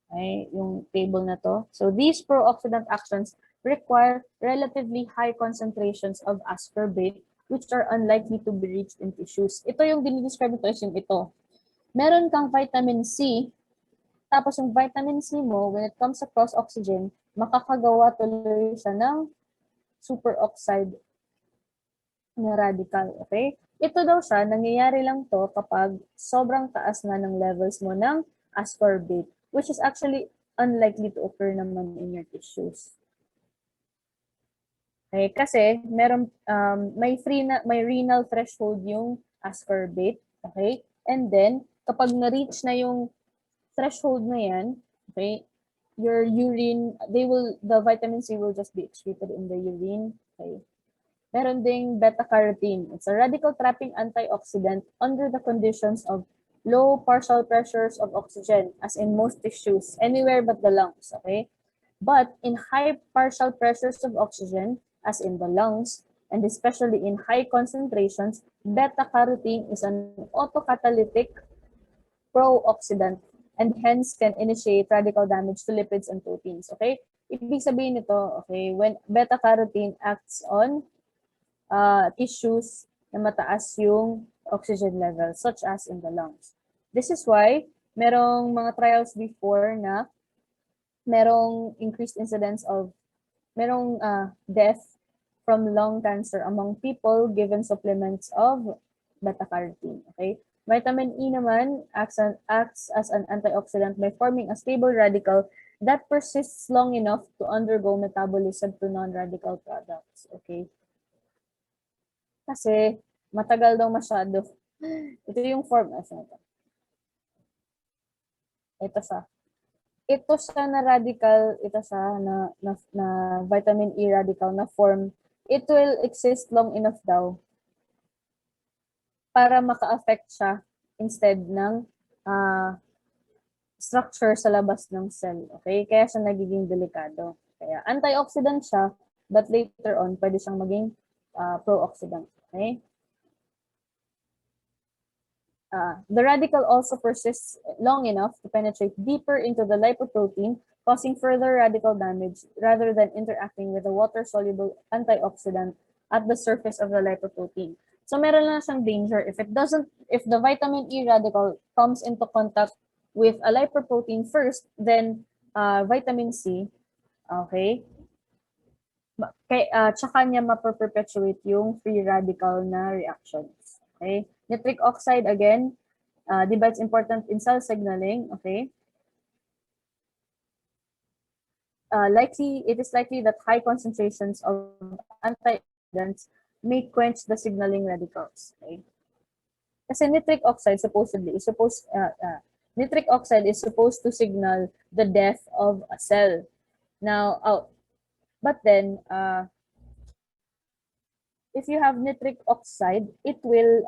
Okay? Yung table na to. So these pro-oxidant actions require relatively high concentrations of ascorbate which are unlikely to be reached in tissues. Ito yung dinidescribe ito is yung ito. Meron kang vitamin C, tapos yung vitamin C mo, when it comes across oxygen, makakagawa tuloy siya ng superoxide na radical. Okay? Ito daw siya, nangyayari lang to kapag sobrang taas na ng levels mo ng ascorbate, which is actually unlikely to occur naman in your tissues. Okay? Kasi may renal threshold yung ascorbate. Okay? And then, kapag na-reach na yung threshold na yan, okay, your urine, the vitamin C will just be excreted in the urine. Okay. Meron ding beta-carotene. It's a radical trapping antioxidant under the conditions of low partial pressures of oxygen, as in most tissues, anywhere but the lungs. Okay. But in high partial pressures of oxygen, as in the lungs, and especially in high concentrations, beta-carotene is an autocatalytic pro-oxidant and hence can initiate radical damage to lipids and proteins. Okay? Ibig sabihin nito, okay, when beta-carotene acts on tissues na mataas yung oxygen level, such as in the lungs. This is why merong mga trials before na merong increased incidence of death from lung cancer among people given supplements of beta-carotene. Okay? Vitamin E naman acts as an antioxidant by forming a stable radical that persists long enough to undergo metabolism to non-radical products. Okay? Kasi matagal daw masyado. Ito yung form. Ito siya. Ito siya na radical, ito siya na vitamin E radical na form. It will exist long enough daw para maka-affect siya instead ng structure sa labas ng cell. Okay? Kaya siya nagiging delikado. Kaya antioxidant siya, but later on, pwede siyang maging pro-oxidant. Okay? The radical also persists long enough to penetrate deeper into the lipoprotein, causing further radical damage rather than interacting with the water-soluble antioxidant at the surface of the lipoprotein. So meron na siyang danger if the vitamin E radical comes into contact with a lipoprotein first, then vitamin C, okay, tsaka niya ma-perpetuate yung free radical na reactions. Okay? Nitric oxide, again, diba it's important in cell signaling, okay? It is likely that high concentrations of antioxidants may quench the signaling radicals, okay? Kasi nitric oxide nitric oxide is supposed to signal the death of a cell. Now, but then, if you have nitric oxide, it will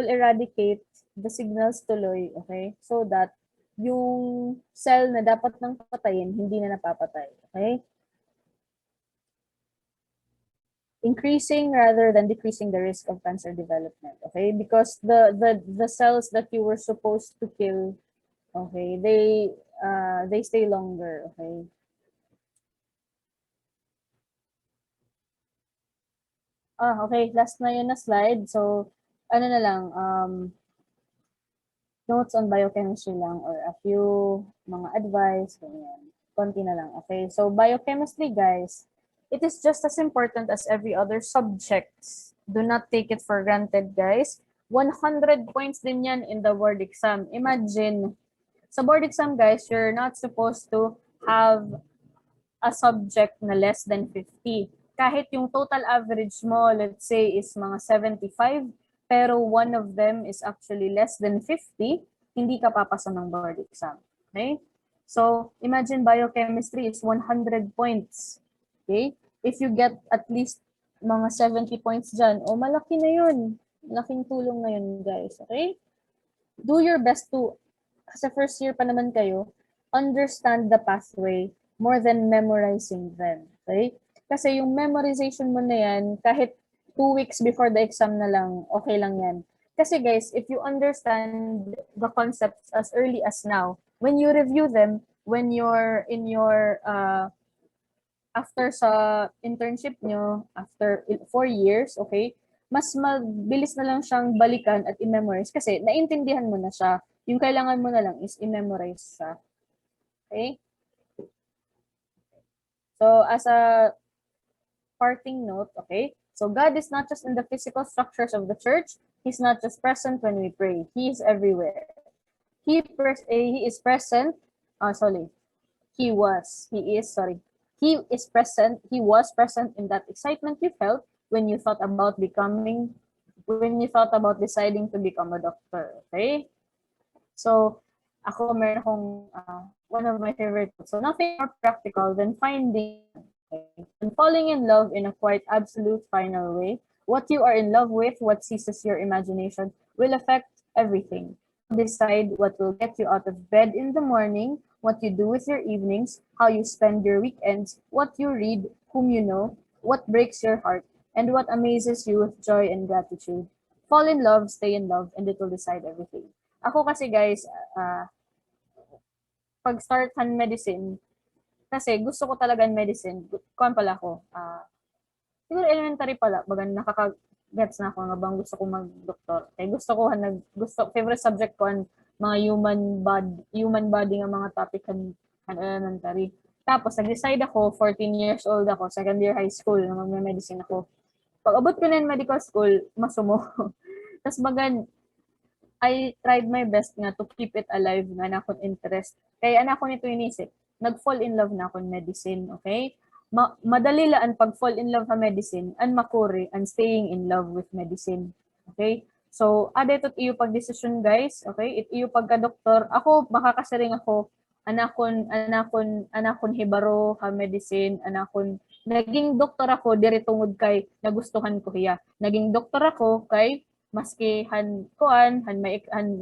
eradicate the signals tuloy, okay? So that yung cell na dapat nang patayin, hindi na napapatay, okay? Increasing rather than decreasing the risk of cancer development, okay? Because the cells that you were supposed to kill, okay, they stay longer, okay? Okay, last na yun na slide. So, ano na lang, notes on biochemistry lang or a few mga advice, ganyan. Konti na lang, okay? So, biochemistry, guys, it is just as important as every other subject. Do not take it for granted, guys. 100 points din yan in the board exam. Imagine, sa board exam, guys, you're not supposed to have a subject na less than 50. Kahit yung total average mo, let's say, is mga 75, pero one of them is actually less than 50, hindi ka papasa ng board exam. Okay? So, imagine biochemistry is 100 points. Okay? If you get at least mga 70 points dyan, malaki na yun. Malaking tulong na yun, guys. Okay? Do your best to, kasi first year pa naman kayo, understand the pathway more than memorizing them. Okay? Kasi yung memorization mo na yan, kahit 2 weeks before the exam na lang, okay lang yan. Kasi guys, if you understand the concepts as early as now, when you review them, when you're in your, after sa internship nyo, after 4 years, okay, mas mabilis na lang siyang balikan at i-memorize kasi naintindihan mo na siya. Yung kailangan mo na lang is i-memorize siya. Okay? So, as a parting note, okay? So, God is not just in the physical structures of the church. He's not just present when we pray. He is everywhere. He is present. He was present in that excitement you felt when you thought about deciding to become a doctor. Okay? So, ako meron akong one of my favorite. So, nothing more practical than finding and falling in love in a quite absolute final way. What you are in love with, what seizes your imagination, will affect everything. Decide what will get you out of bed in the morning, what you do with your evenings, how you spend your weekends, what you read, whom you know, what breaks your heart, and what amazes you with joy and gratitude. Fall in love, stay in love, and it will decide everything. Ako kasi guys, pag-start ng medicine, kasi gusto ko talaga ng medicine. Kuan pala ako. Siguro elementary pala, baga nakaka-gets na ako nga bang gusto ko mag-doktor. Kaya favorite subject ko ang mga human body nga mga topic kan elementary. Tapos nag-decide ako, 14 years old ako, second year high school, na magme-medicine ako. Pag abot ko na yung medical school, masumo. Tapos bagan, I tried my best nga to keep it alive nga na akong interest. Kaya anak ko nito inisip, nag-fall in love na akong medicine, okay? Madali lang pag-fall in love sa medicine, and makuri, and staying in love with medicine. Okay? So, ito iyo pag-desisyon, guys. Okay? It iyo pagka-doktor. Ako, makakasiring ako, anakon hibaro ka medicine, anakon Naging doktor ako diri tungod kay nagustuhan ko hiya. Naging doktor ako kay maski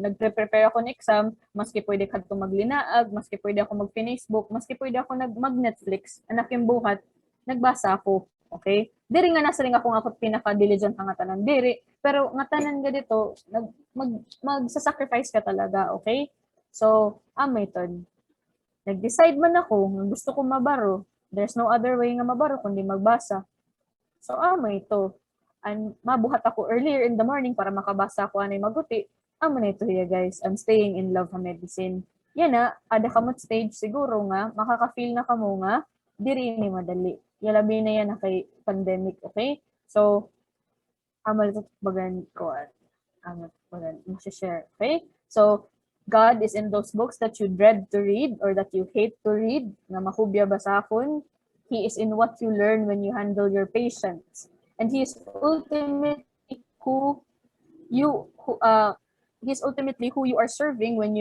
nagpre-prepare ako ng exam, maski pwede kadto maglinaag, maski pwede ako mag-Facebook, maski pwede ako mag-Netflix, anak yung buhat, nagbasa ako. Okay? Diri nga nasa ring ako pinaka-diligent nga tanan diri, pero nga tanan nga dito magsa-sacrifice ka talaga, okay? So, method. Nag-decide man ako, gusto ko mabaro. There's no other way nga mabaro kundi magbasa. So, ito. And mabuhat ako earlier in the morning para makabasa ako anay maguti. Na ito hiya guys. I'm staying in love sa medicine. Yan na, ada kamot stage siguro nga, makaka-feel na kamo nga, diri ni madali. Yalabi na yan na kay pandemic, okay? So, ito bagan ko. Bagan, share, okay? So, God is in those books that you dread to read or that you hate to read, na mahubya basahon. He is in what you learn when you handle your patients. And He is ultimately who you are serving when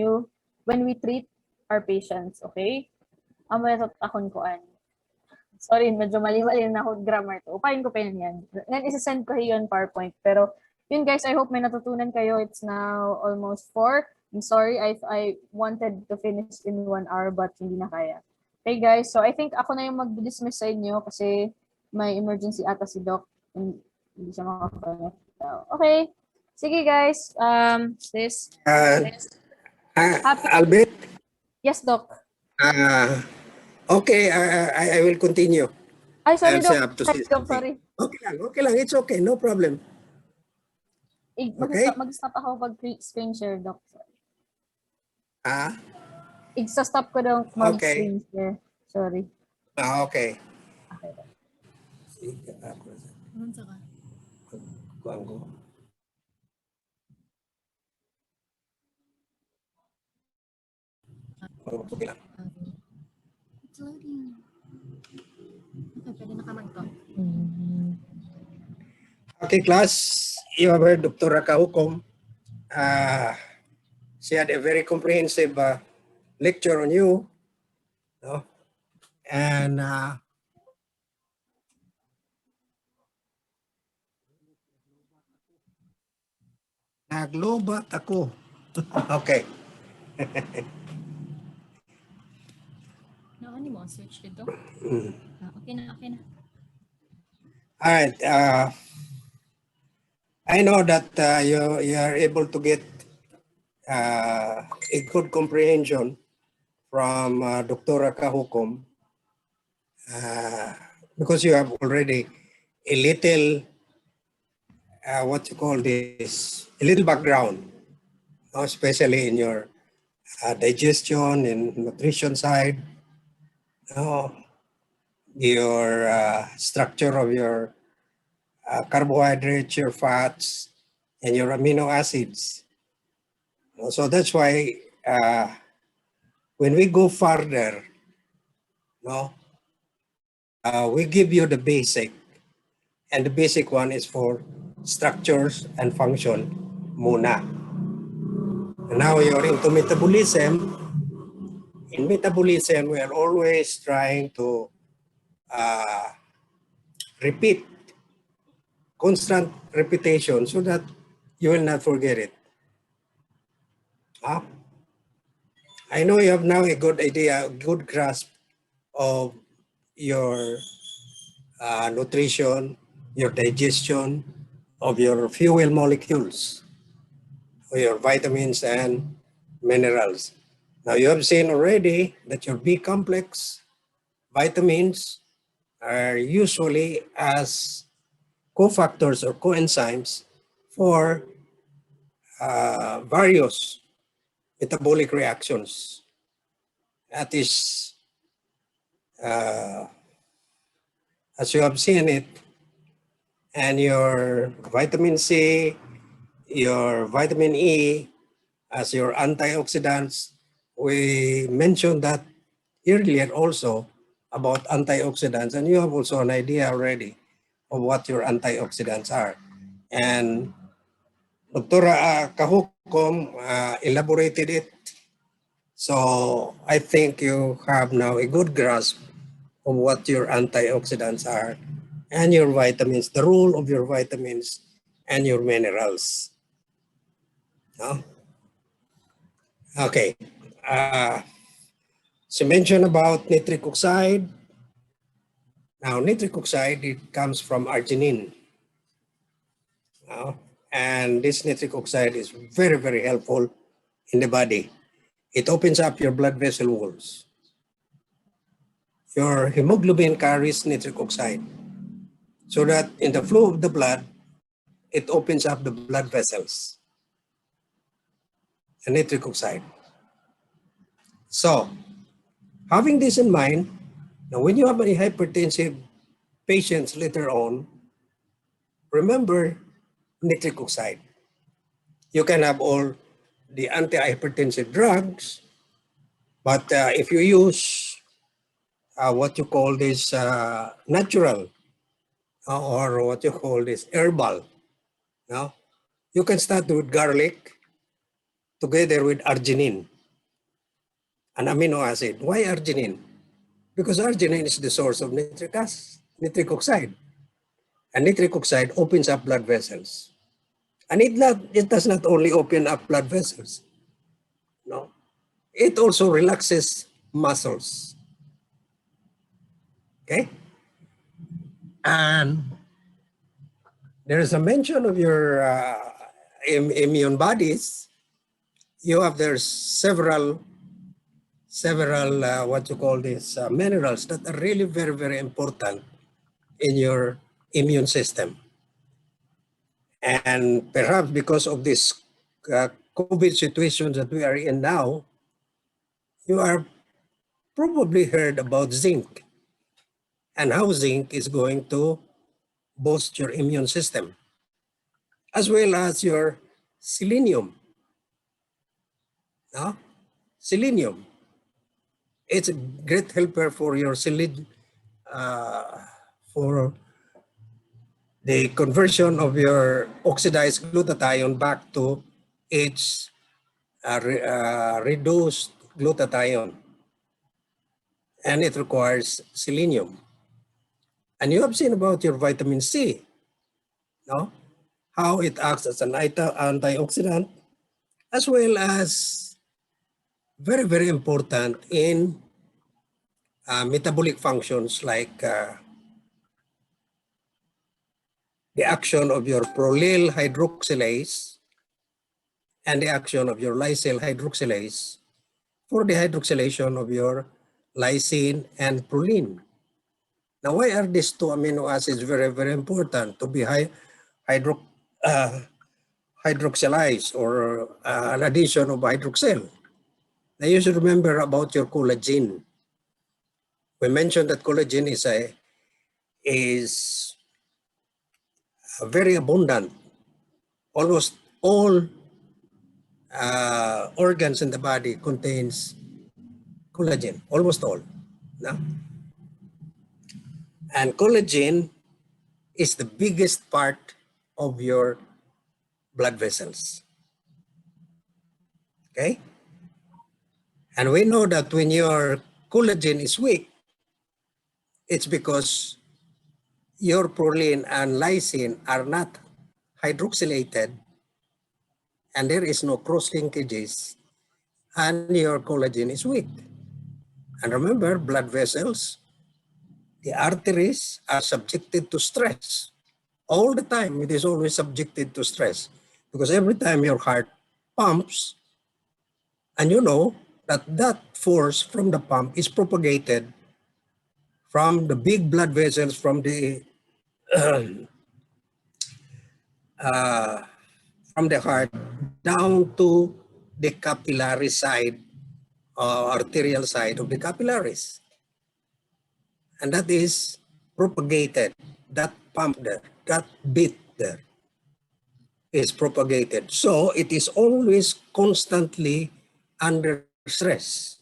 we treat our patients, okay? Amo na akon koan. Sorry, medyo mali-mali na ako grammar to. Upayin ko pa yan. Ngayon, isa-send ko yun PowerPoint. Pero, yun guys, I hope may natutunan kayo. It's now almost 4. I'm sorry, I wanted to finish in 1 hour but hindi na kaya. Okay guys, so I think ako na yung mag-dismiss sa inyo kasi may emergency ata si Doc. Hindi siya makapag. Okay. Sige guys, Albert? Yes, Doc. Okay, I will continue. Ay, sorry, Doc. Sorry. Okay lang. It's okay. No problem. Okay? Mag-stop ako pag screen share, Doc. Ah? Igsa-stop ko daw mag-screen share. Sorry. Okay. Okay. Sige, ako. Kuhaan ko. Okay lang. It's loading. Okay, pwede na ka mag-talk. Okay, class. You have heard Dr. Akahukom. She had a very comprehensive lecture on you. No? And naglobat ako. Okay. No, ano mo? Switch dito? Okay na. All right. I know that you are able to get a good comprehension from Dr. Kahukom because you have already a little, what you call this, a little background, especially in your digestion and nutrition side, your structure of your carbohydrates, your fats, and your amino acids. So that's why when we go further, we give you the basic, and the basic one is for structures and function muna. And now you're into metabolism. In metabolism, we are always trying to repeat, constant repetition so that you will not forget it. I know you have now a good idea, a good grasp of your nutrition, your digestion, of your fuel molecules, of your vitamins and minerals. Now you have seen already that your B complex vitamins are usually as cofactors or coenzymes for various metabolic reactions. That is, as you have seen it, and your vitamin C, your vitamin E, as your antioxidants. We mentioned that earlier also about antioxidants, and you have also an idea already of what your antioxidants are. And Dr. Kahukom elaborated it. So I think you have now a good grasp of what your antioxidants are and your vitamins, the role of your vitamins and your minerals. No? Okay. So mention about nitric oxide. Now, nitric oxide, it comes from arginine. And this nitric oxide is very, very helpful in the body. It opens up your blood vessel walls. Your hemoglobin carries nitric oxide. So that in the flow of the blood, it opens up the blood vessels. The nitric oxide. So, having this in mind, now when you have any hypertensive patients later on, remember nitric oxide. You can have all the antihypertensive drugs, but if you use what you call this natural or what you call this herbal, no? You can start with garlic together with arginine, an amino acid. Why arginine? Because arginine is the source of nitric nitric oxide. And nitric oxide opens up blood vessels. And it does not only open up blood vessels. No. It also relaxes muscles. Okay? And there is a mention of your immune bodies. You have there's several what you call this minerals that are really very, very important in your immune system. And perhaps because of this COVID situation that we are in now, you are probably heard about zinc and how zinc is going to boost your immune system, as well as your selenium. No? Selenium. It's a great helper for your for the conversion of your oxidized glutathione back to its reduced glutathione. And it requires selenium. And you have seen about your vitamin C, no? How it acts as an antioxidant, as well as very, very important in metabolic functions like the action of your prolyl hydroxylase and the action of your lysyl hydroxylase for the hydroxylation of your lysine and proline. Now, why are these two amino acids very, very important to be hydroxylized or an addition of hydroxyl? Now, you should remember about your collagen. We mentioned that collagen is very abundant. Almost all organs in the body contains collagen, almost all. No? And collagen is the biggest part of your blood vessels. Okay? And we know that when your collagen is weak, it's because your proline and lysine are not hydroxylated and there is no cross linkages and your collagen is weak. And remember, blood vessels, the arteries are subjected to stress. All the time, it is always subjected to stress because every time your heart pumps, and you know that that force from the pump is propagated from the big blood vessels from the heart down to the capillary side or arterial side of the capillaries. And that is propagated, that pump there, that beat there is propagated. So it is always constantly under stress.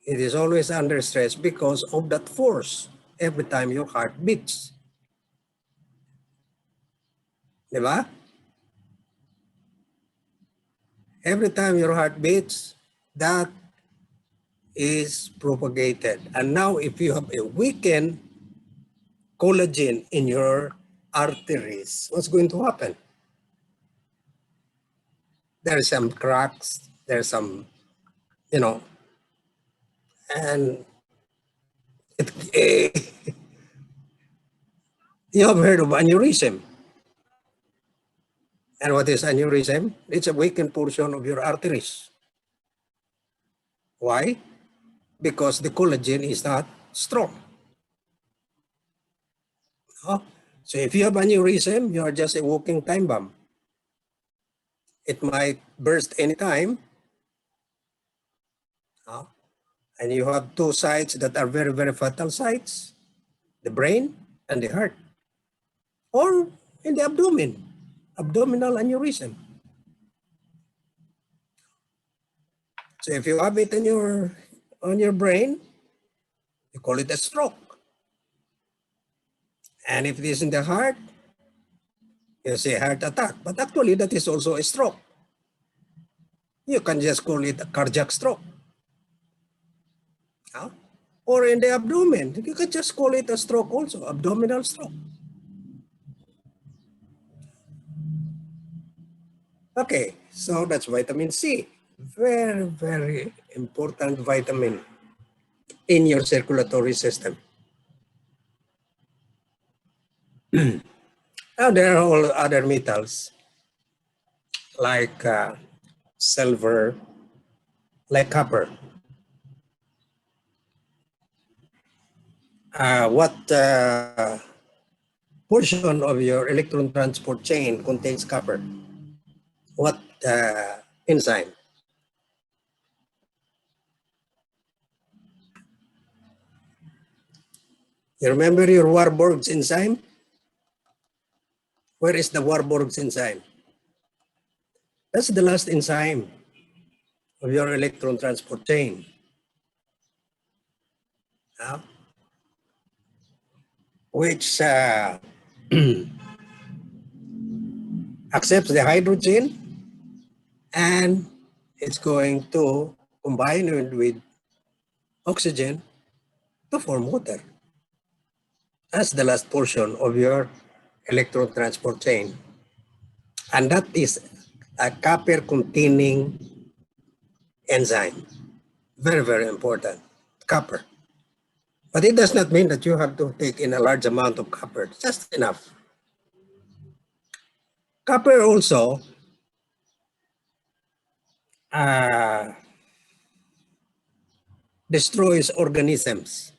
It is always under stress because of that force every time your heart beats. Diba? Every time your heart beats, that is propagated. And now if you have a weakened collagen in your arteries, what's going to happen? There's some cracks, there's some, you know, and you have heard of aneurysm. And what is aneurysm? It's a weakened portion of your arteries. Why? Because the collagen is not strong. Oh, so if you have aneurysm, you are just a walking time bomb. It might burst anytime. Oh, and you have two sites that are very, very fatal sites, the brain and the heart, or in the abdomen, abdominal aneurysm. So if you have it in on your brain, you call it a stroke. And if it is in the heart, you say heart attack, but actually that is also a stroke. You can just call it a cardiac stroke. Huh? Or in the abdomen, you can just call it a stroke also, abdominal stroke. Okay, so that's vitamin C. Very, very important vitamin in your circulatory system. Now there are all other metals like silver, like copper. What portion of your electron transport chain contains copper? What enzyme? You remember your Warburg's enzyme? Where is the Warburg's enzyme? That's the last enzyme of your electron transport chain. Which accepts the hydrogen and it's going to combine with oxygen to form water. That's the last portion of your electron transport chain. And that is a copper containing enzyme. Very, very important, copper. But it does not mean that you have to take in a large amount of copper, just enough. Copper also destroys organisms.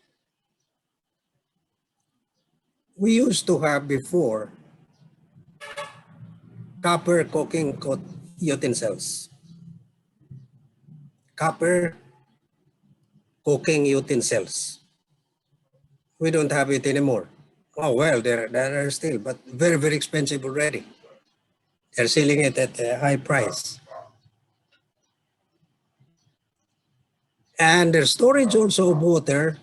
We used to have before copper cooking utensils. Copper cooking utensils. We don't have it anymore. Oh, well, there are still, but very, very expensive already. They're selling it at a high price. And the storage also of water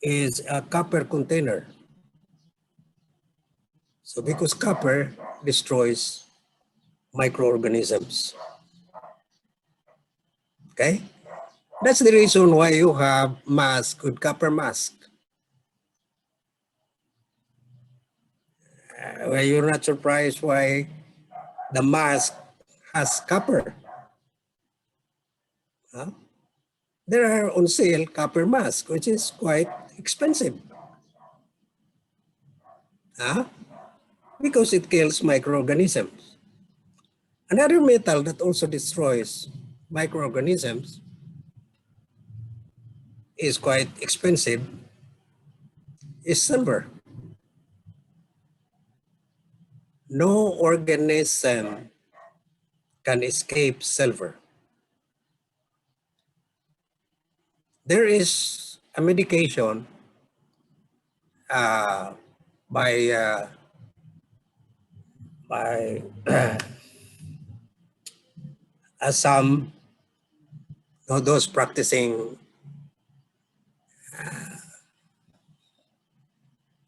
is a copper container. So because copper destroys microorganisms. Okay? That's the reason why you have mask with copper mask. Well, you're not surprised why the mask has copper. Huh? There are on sale copper mask, which is quite expensive. Huh? Because it kills microorganisms. Another metal that also destroys microorganisms is quite expensive is silver. No organism can escape silver. There is a medication by some those practicing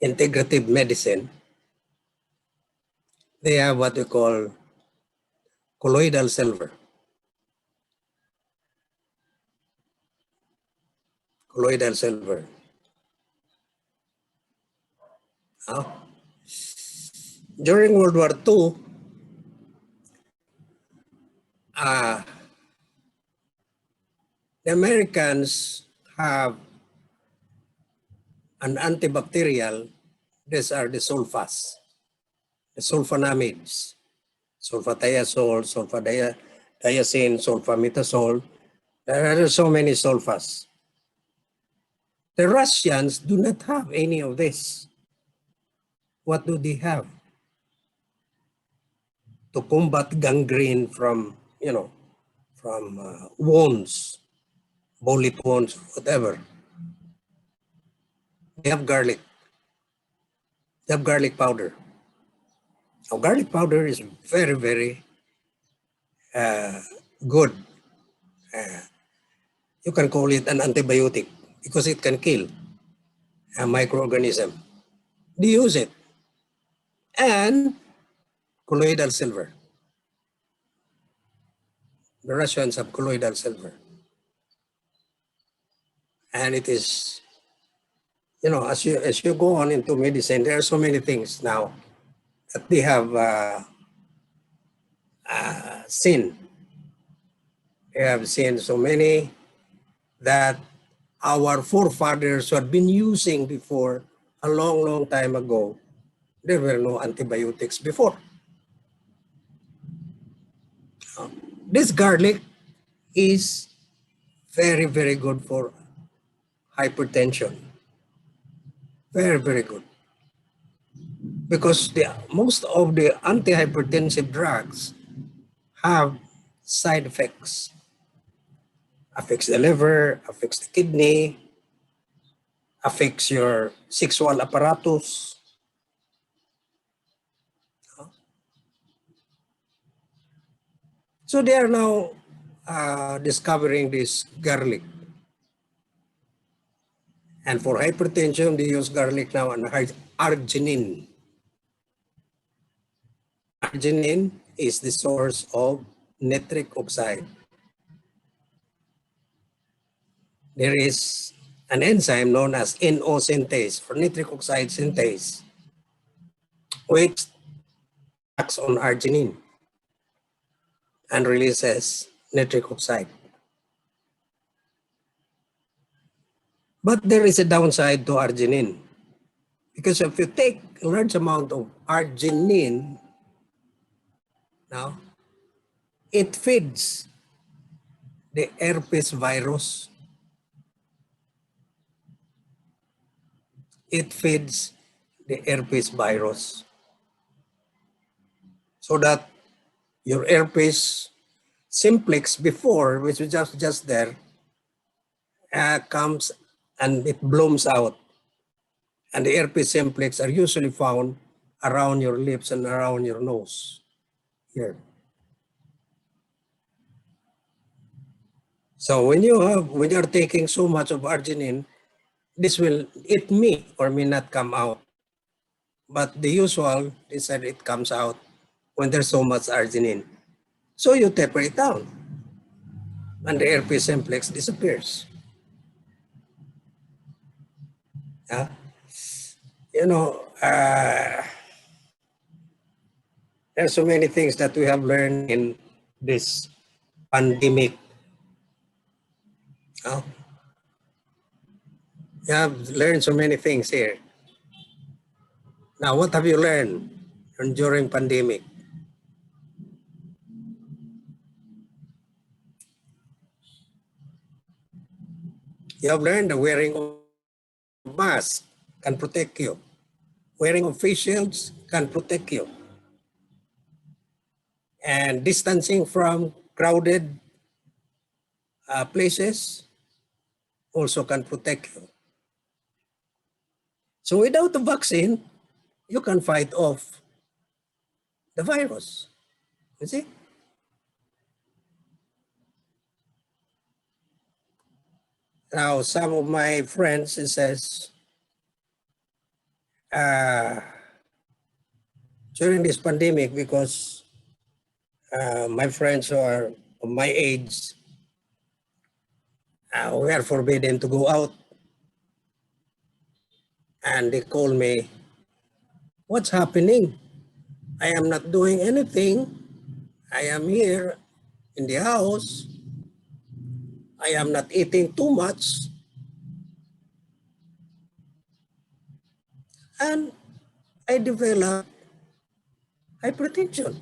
integrative medicine. They have what we call colloidal silver. Colloidal silver. During World War II, the Americans have an antibacterial. These are the sulfas, the sulfonamides, sulfadiazole, sulfadiazine, sulfametazole. There are so many sulfas. The Russians do not have any of this. What do they have? To combat gangrene from, from wounds, bullet wounds, whatever. They have garlic. They have garlic powder. Now, garlic powder is very, very good. You can call it an antibiotic because it can kill a microorganism. They use it. And colloidal silver. The Russians have colloidal silver. And it is, as you go on into medicine, there are so many things now that they have seen. They have seen so many that our forefathers who had been using before a long, long time ago. There were no antibiotics before. This garlic is very, very good for hypertension. Very, very good. Because most of the antihypertensive drugs have side effects. Affects the liver, affects the kidney, affects your sexual apparatus. So they are now discovering this garlic. And for hypertension, they use garlic now and arginine. Arginine is the source of nitric oxide. There is an enzyme known as NO synthase for nitric oxide synthase, which acts on arginine and releases nitric oxide. But there is a downside to arginine, because if you take a large amount of arginine, now it feeds the herpes virus. It feeds the herpes virus. So that your herpes simplex before, which was just there, comes and it blooms out. And the herpes simplex are usually found around your lips and around your nose here. So when you're taking so much of arginine, it may or may not come out. But the usual is that it comes out when there's so much arginine. So you taper it down and the herpes simplex disappears. Yeah. There's so many things that we have learned in this pandemic. You have learned so many things here. Now, what have you learned during pandemic? You have learned the wearing of masks can protect you. Wearing of face shields can protect you. And distancing from crowded places also can protect you. So without the vaccine, you can fight off the virus. You see? Now, some of my friends says, during this pandemic, because my friends who are of my age, we are forbidden to go out And they call me, what's happening? I am not doing anything. I am here in the house. I am not eating too much. And I develop hypertension.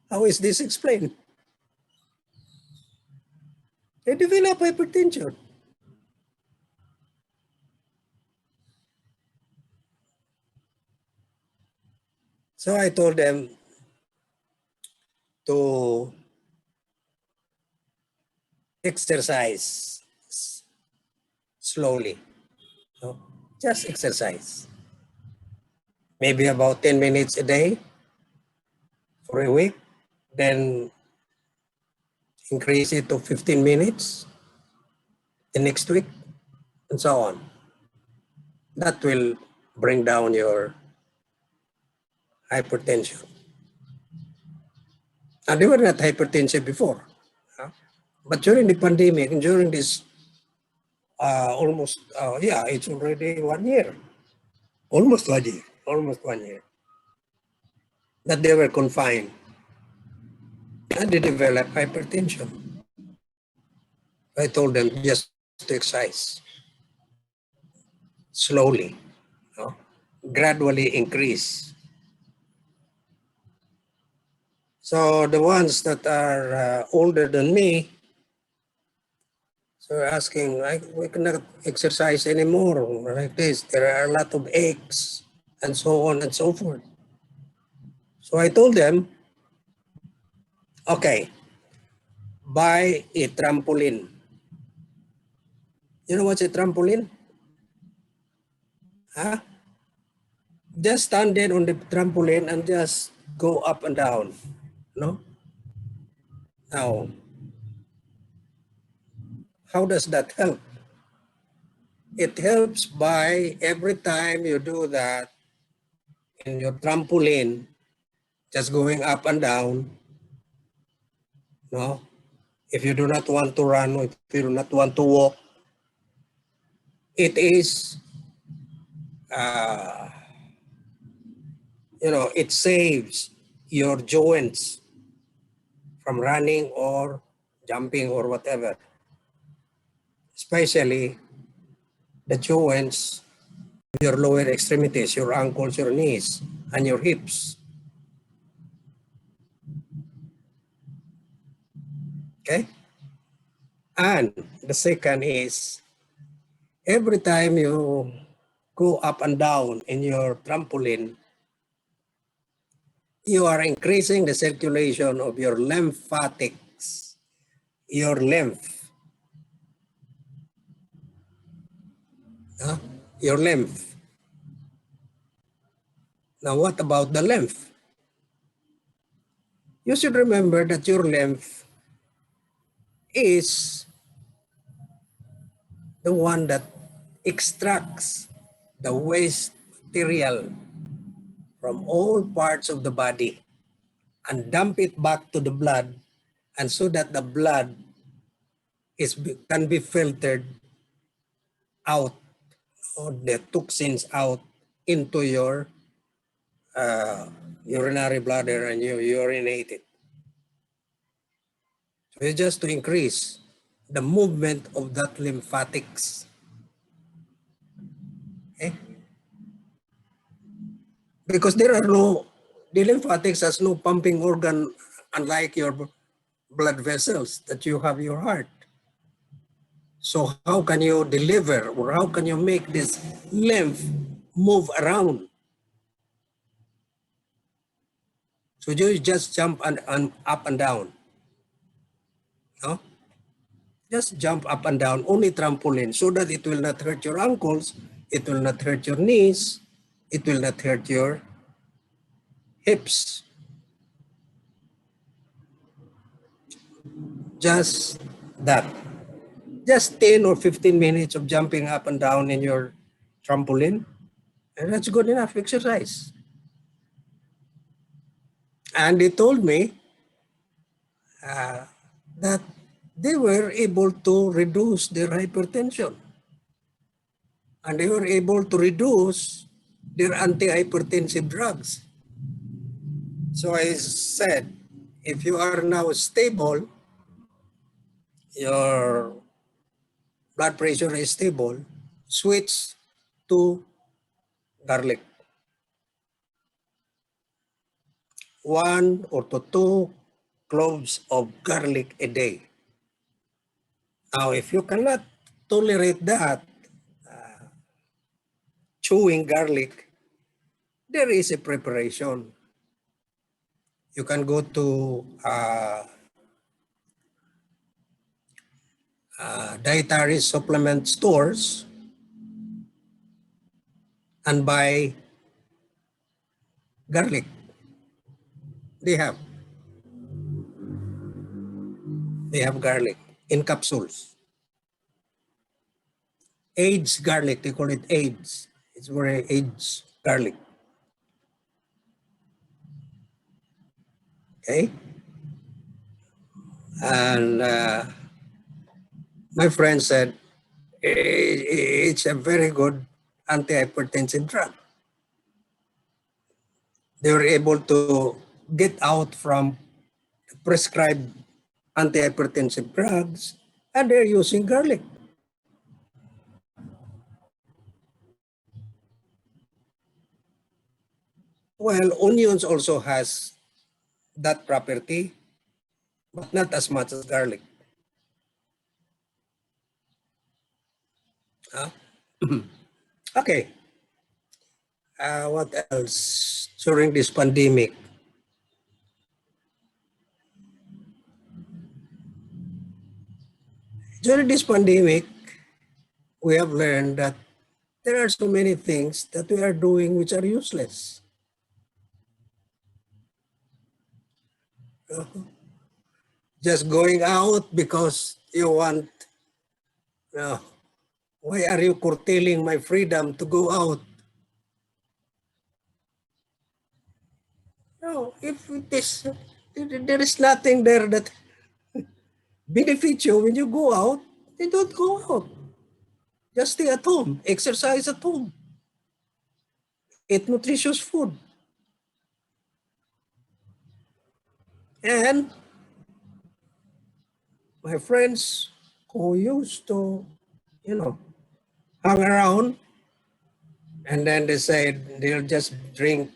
How is this explained? I develop hypertension. So I told them to exercise slowly. No? Just exercise. Maybe about 10 minutes a day for a week. Then increase it to 15 minutes the next week, and so on. That will bring down your hypertension. And they were not hypertensive before. But during the pandemic and during this it's already 1 year. Almost 1 year. That they were confined. And they developed hypertension. I told them just to exercise slowly, gradually increase. So the ones that are older than me, so asking, we cannot exercise anymore like this. There are a lot of aches and so on and so forth. So I told them, okay, buy a trampoline. You know what's a trampoline? Huh? Just stand there on the trampoline and just go up and down. No? Now, how does that help? It helps by every time you do that in your trampoline, just going up and down. No? If you do not want to run, if you do not want to walk, it is, it saves your joints from running or jumping or whatever. Especially the joints, your lower extremities, your ankles, your knees, and your hips. Okay? And the second is, every time you go up and down in your trampoline, you are increasing the circulation of your lymphatics, your lymph. Your lymph. Now, what about the lymph? You should remember that your lymph is the one that extracts the waste material from all parts of the body and dump it back to the blood, and so that the blood can be filtered out, or the toxins out into your urinary bladder, and you urinate it. So it's just to increase the movement of that lymphatics. Okay? Because the lymphatics has no pumping organ, unlike your blood vessels that you have your heart. So how can you deliver, or how can you make this lymph move around? So you just jump and up and down. No? Just jump up and down, only trampoline, so that it will not hurt your ankles, it will not hurt your knees, it will not hurt your hips. Just that. Just 10 or 15 minutes of jumping up and down in your trampoline, and that's good enough exercise. And they told me that they were able to reduce their hypertension. and they were able to reduce their antihypertensive drugs. So I said, if you are now stable, your blood pressure is stable, switch to garlic. 1 or to 2 cloves of garlic a day. Now, if you cannot tolerate that, chewing garlic, there is a preparation. You can go to dietary supplement stores and buy garlic. They have garlic in capsules. Aged garlic, they call it aged. It's very aged garlic. Okay? And my friend said, it's a very good antihypertensive drug. They were able to get out from prescribed antihypertensive drugs, and they're using garlic. Well, onions also has that property, but not as much as garlic. Okay. What else during this pandemic? During this pandemic, we have learned that there are so many things that we are doing which are useless. Just going out because you want, why are you curtailing my freedom to go out? No, if it is, there is nothing there that benefits you when you go out, then don't go out. Just stay at home, exercise at home, eat nutritious food. And my friends who used to, hang around, and then they said they'll just drink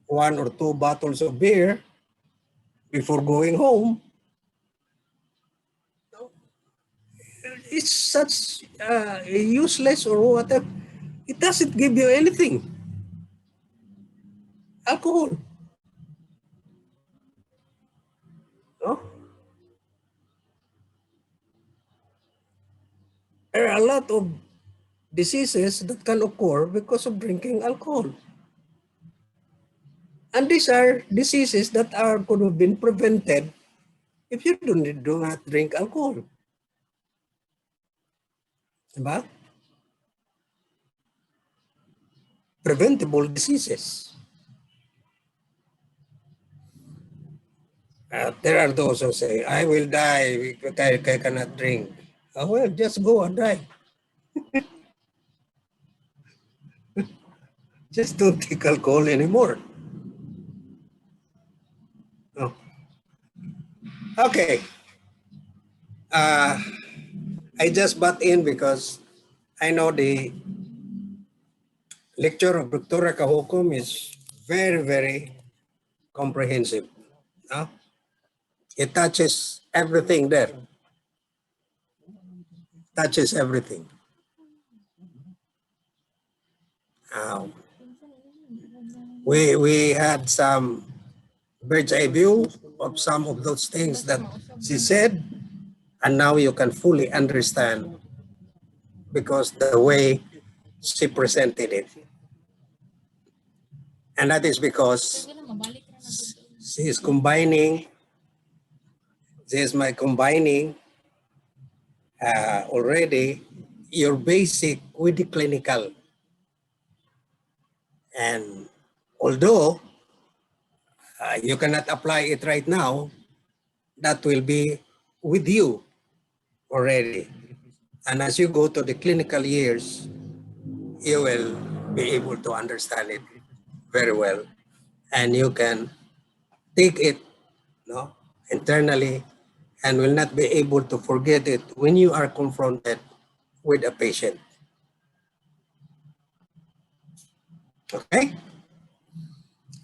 1 or 2 bottles of beer before going home. It's such useless or whatever. It doesn't give you anything. Alcohol. No? There are a lot of diseases that can occur because of drinking alcohol. And these are diseases that could have been prevented if you do not drink alcohol. Diba? Preventable diseases. There are those who say, I will die because I cannot drink. Well, just go and die. Just don't take alcohol anymore. Oh. Okay. I just butt in because I know the lecture of Dr. Kahukum is very, very comprehensive. It touches everything there. Touches everything. We had some bird's eye view of some of those things that she said, and now you can fully understand because the way she presented it. And that is because she is combining already your basic with the clinical. And although you cannot apply it right now, that will be with you already. And as you go to the clinical years, you will be able to understand it very well, and you can take it, no, internally, and will not be able to forget it when you are confronted with a patient. Okay?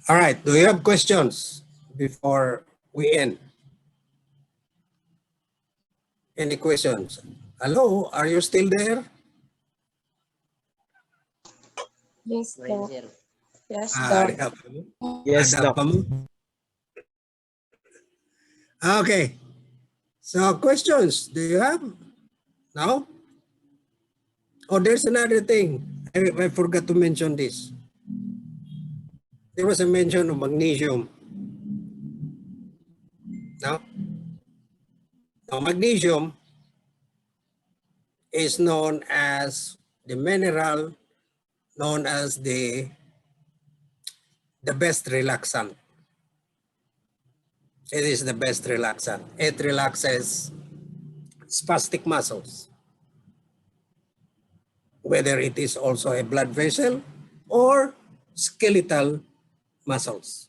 All right, do you have questions before we end? Any questions? Hello, are you still there? Yes, Doc. Yes, Ah, Doc. ada pa mo? Yes, Ada Doc. pa mo? Okay, so questions, do you have? No? Oh, there's another thing. I forgot to mention this. There was a mention of magnesium. No? Now, magnesium is known as the mineral known as the best relaxant. It is the best relaxant. It relaxes spastic muscles, whether it is also a blood vessel or skeletal muscles,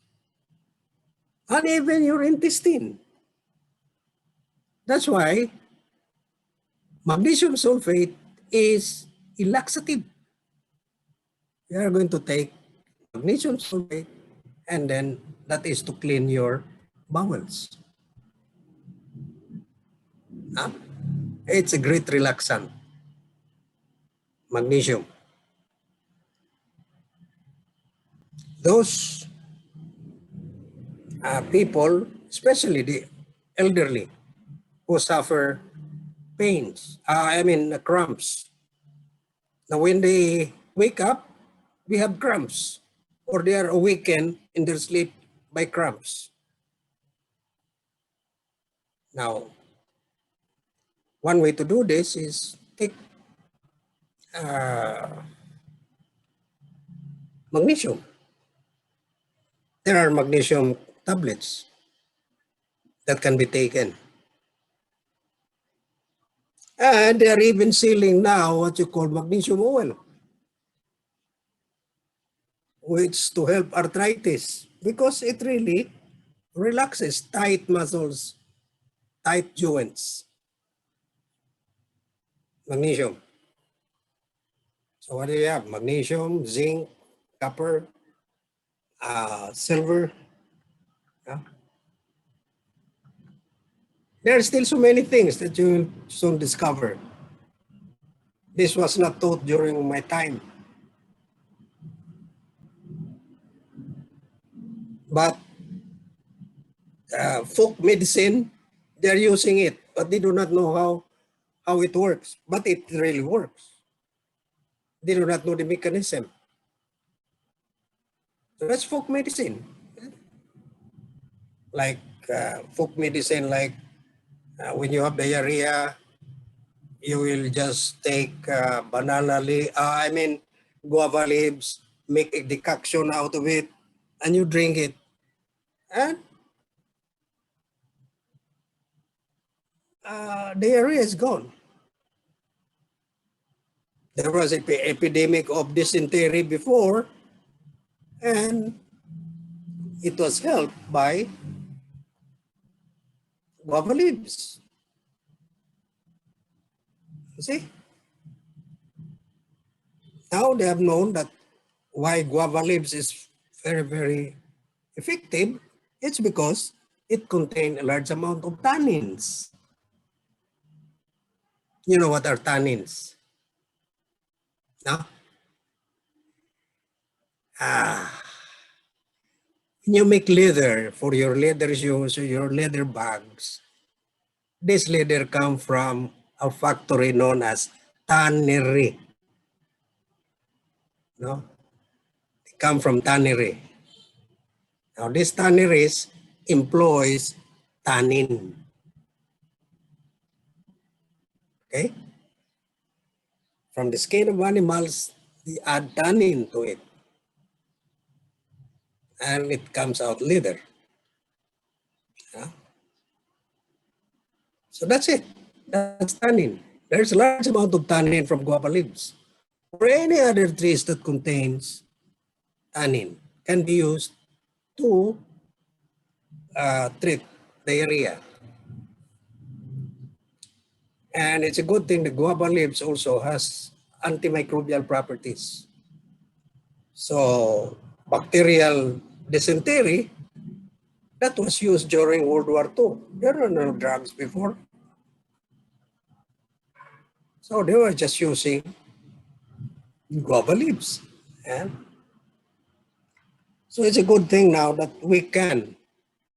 and even your intestine. That's why magnesium sulfate is a laxative. You are going to take magnesium sulfate, and then that is to clean your bowels. It's a great relaxant, magnesium. Those people, especially the elderly, who suffer pains, cramps. Now, when they wake up, we have cramps, or they are awakened in their sleep by cramps. Now, one way to do this is take magnesium. There are magnesium tablets that can be taken. And they are even selling now what you call magnesium oil, which to help arthritis, because it really relaxes tight muscles, tight joints. Magnesium. So what do you have? Magnesium, zinc, copper, silver. Yeah. There are still so many things that you will soon discover. This was not taught during my time. But folk medicine, they're using it, but they do not know how it works. But it really works. They do not know the mechanism. So that's folk medicine. Like folk medicine, like when you have diarrhea, you will just take guava leaves, make a decoction out of it, and you drink it. And diarrhea is gone. There was an epidemic of dysentery before, and it was helped by guava leaves. You see? Now they have known that why guava leaves is very, very effective. It's because it contains a large amount of tannins. You know what are tannins? No? When you make leather for your leather shoes or your leather bags, this leather comes from a factory known as tannery. No? They come from tannery. Now, this tanneries employs tannin. Okay? From the skin of animals, they add tannin to it. And it comes out leather. Yeah? So that's it. That's tannin. There's a large amount of tannin from guava leaves. or any other trees that contains tannin can be used to treat diarrhea. And it's a good thing the guava leaves also has antimicrobial properties. So bacterial dysentery, that was used during World War II. There were no drugs before. So they were just using guava leaves. And so it's a good thing now that we can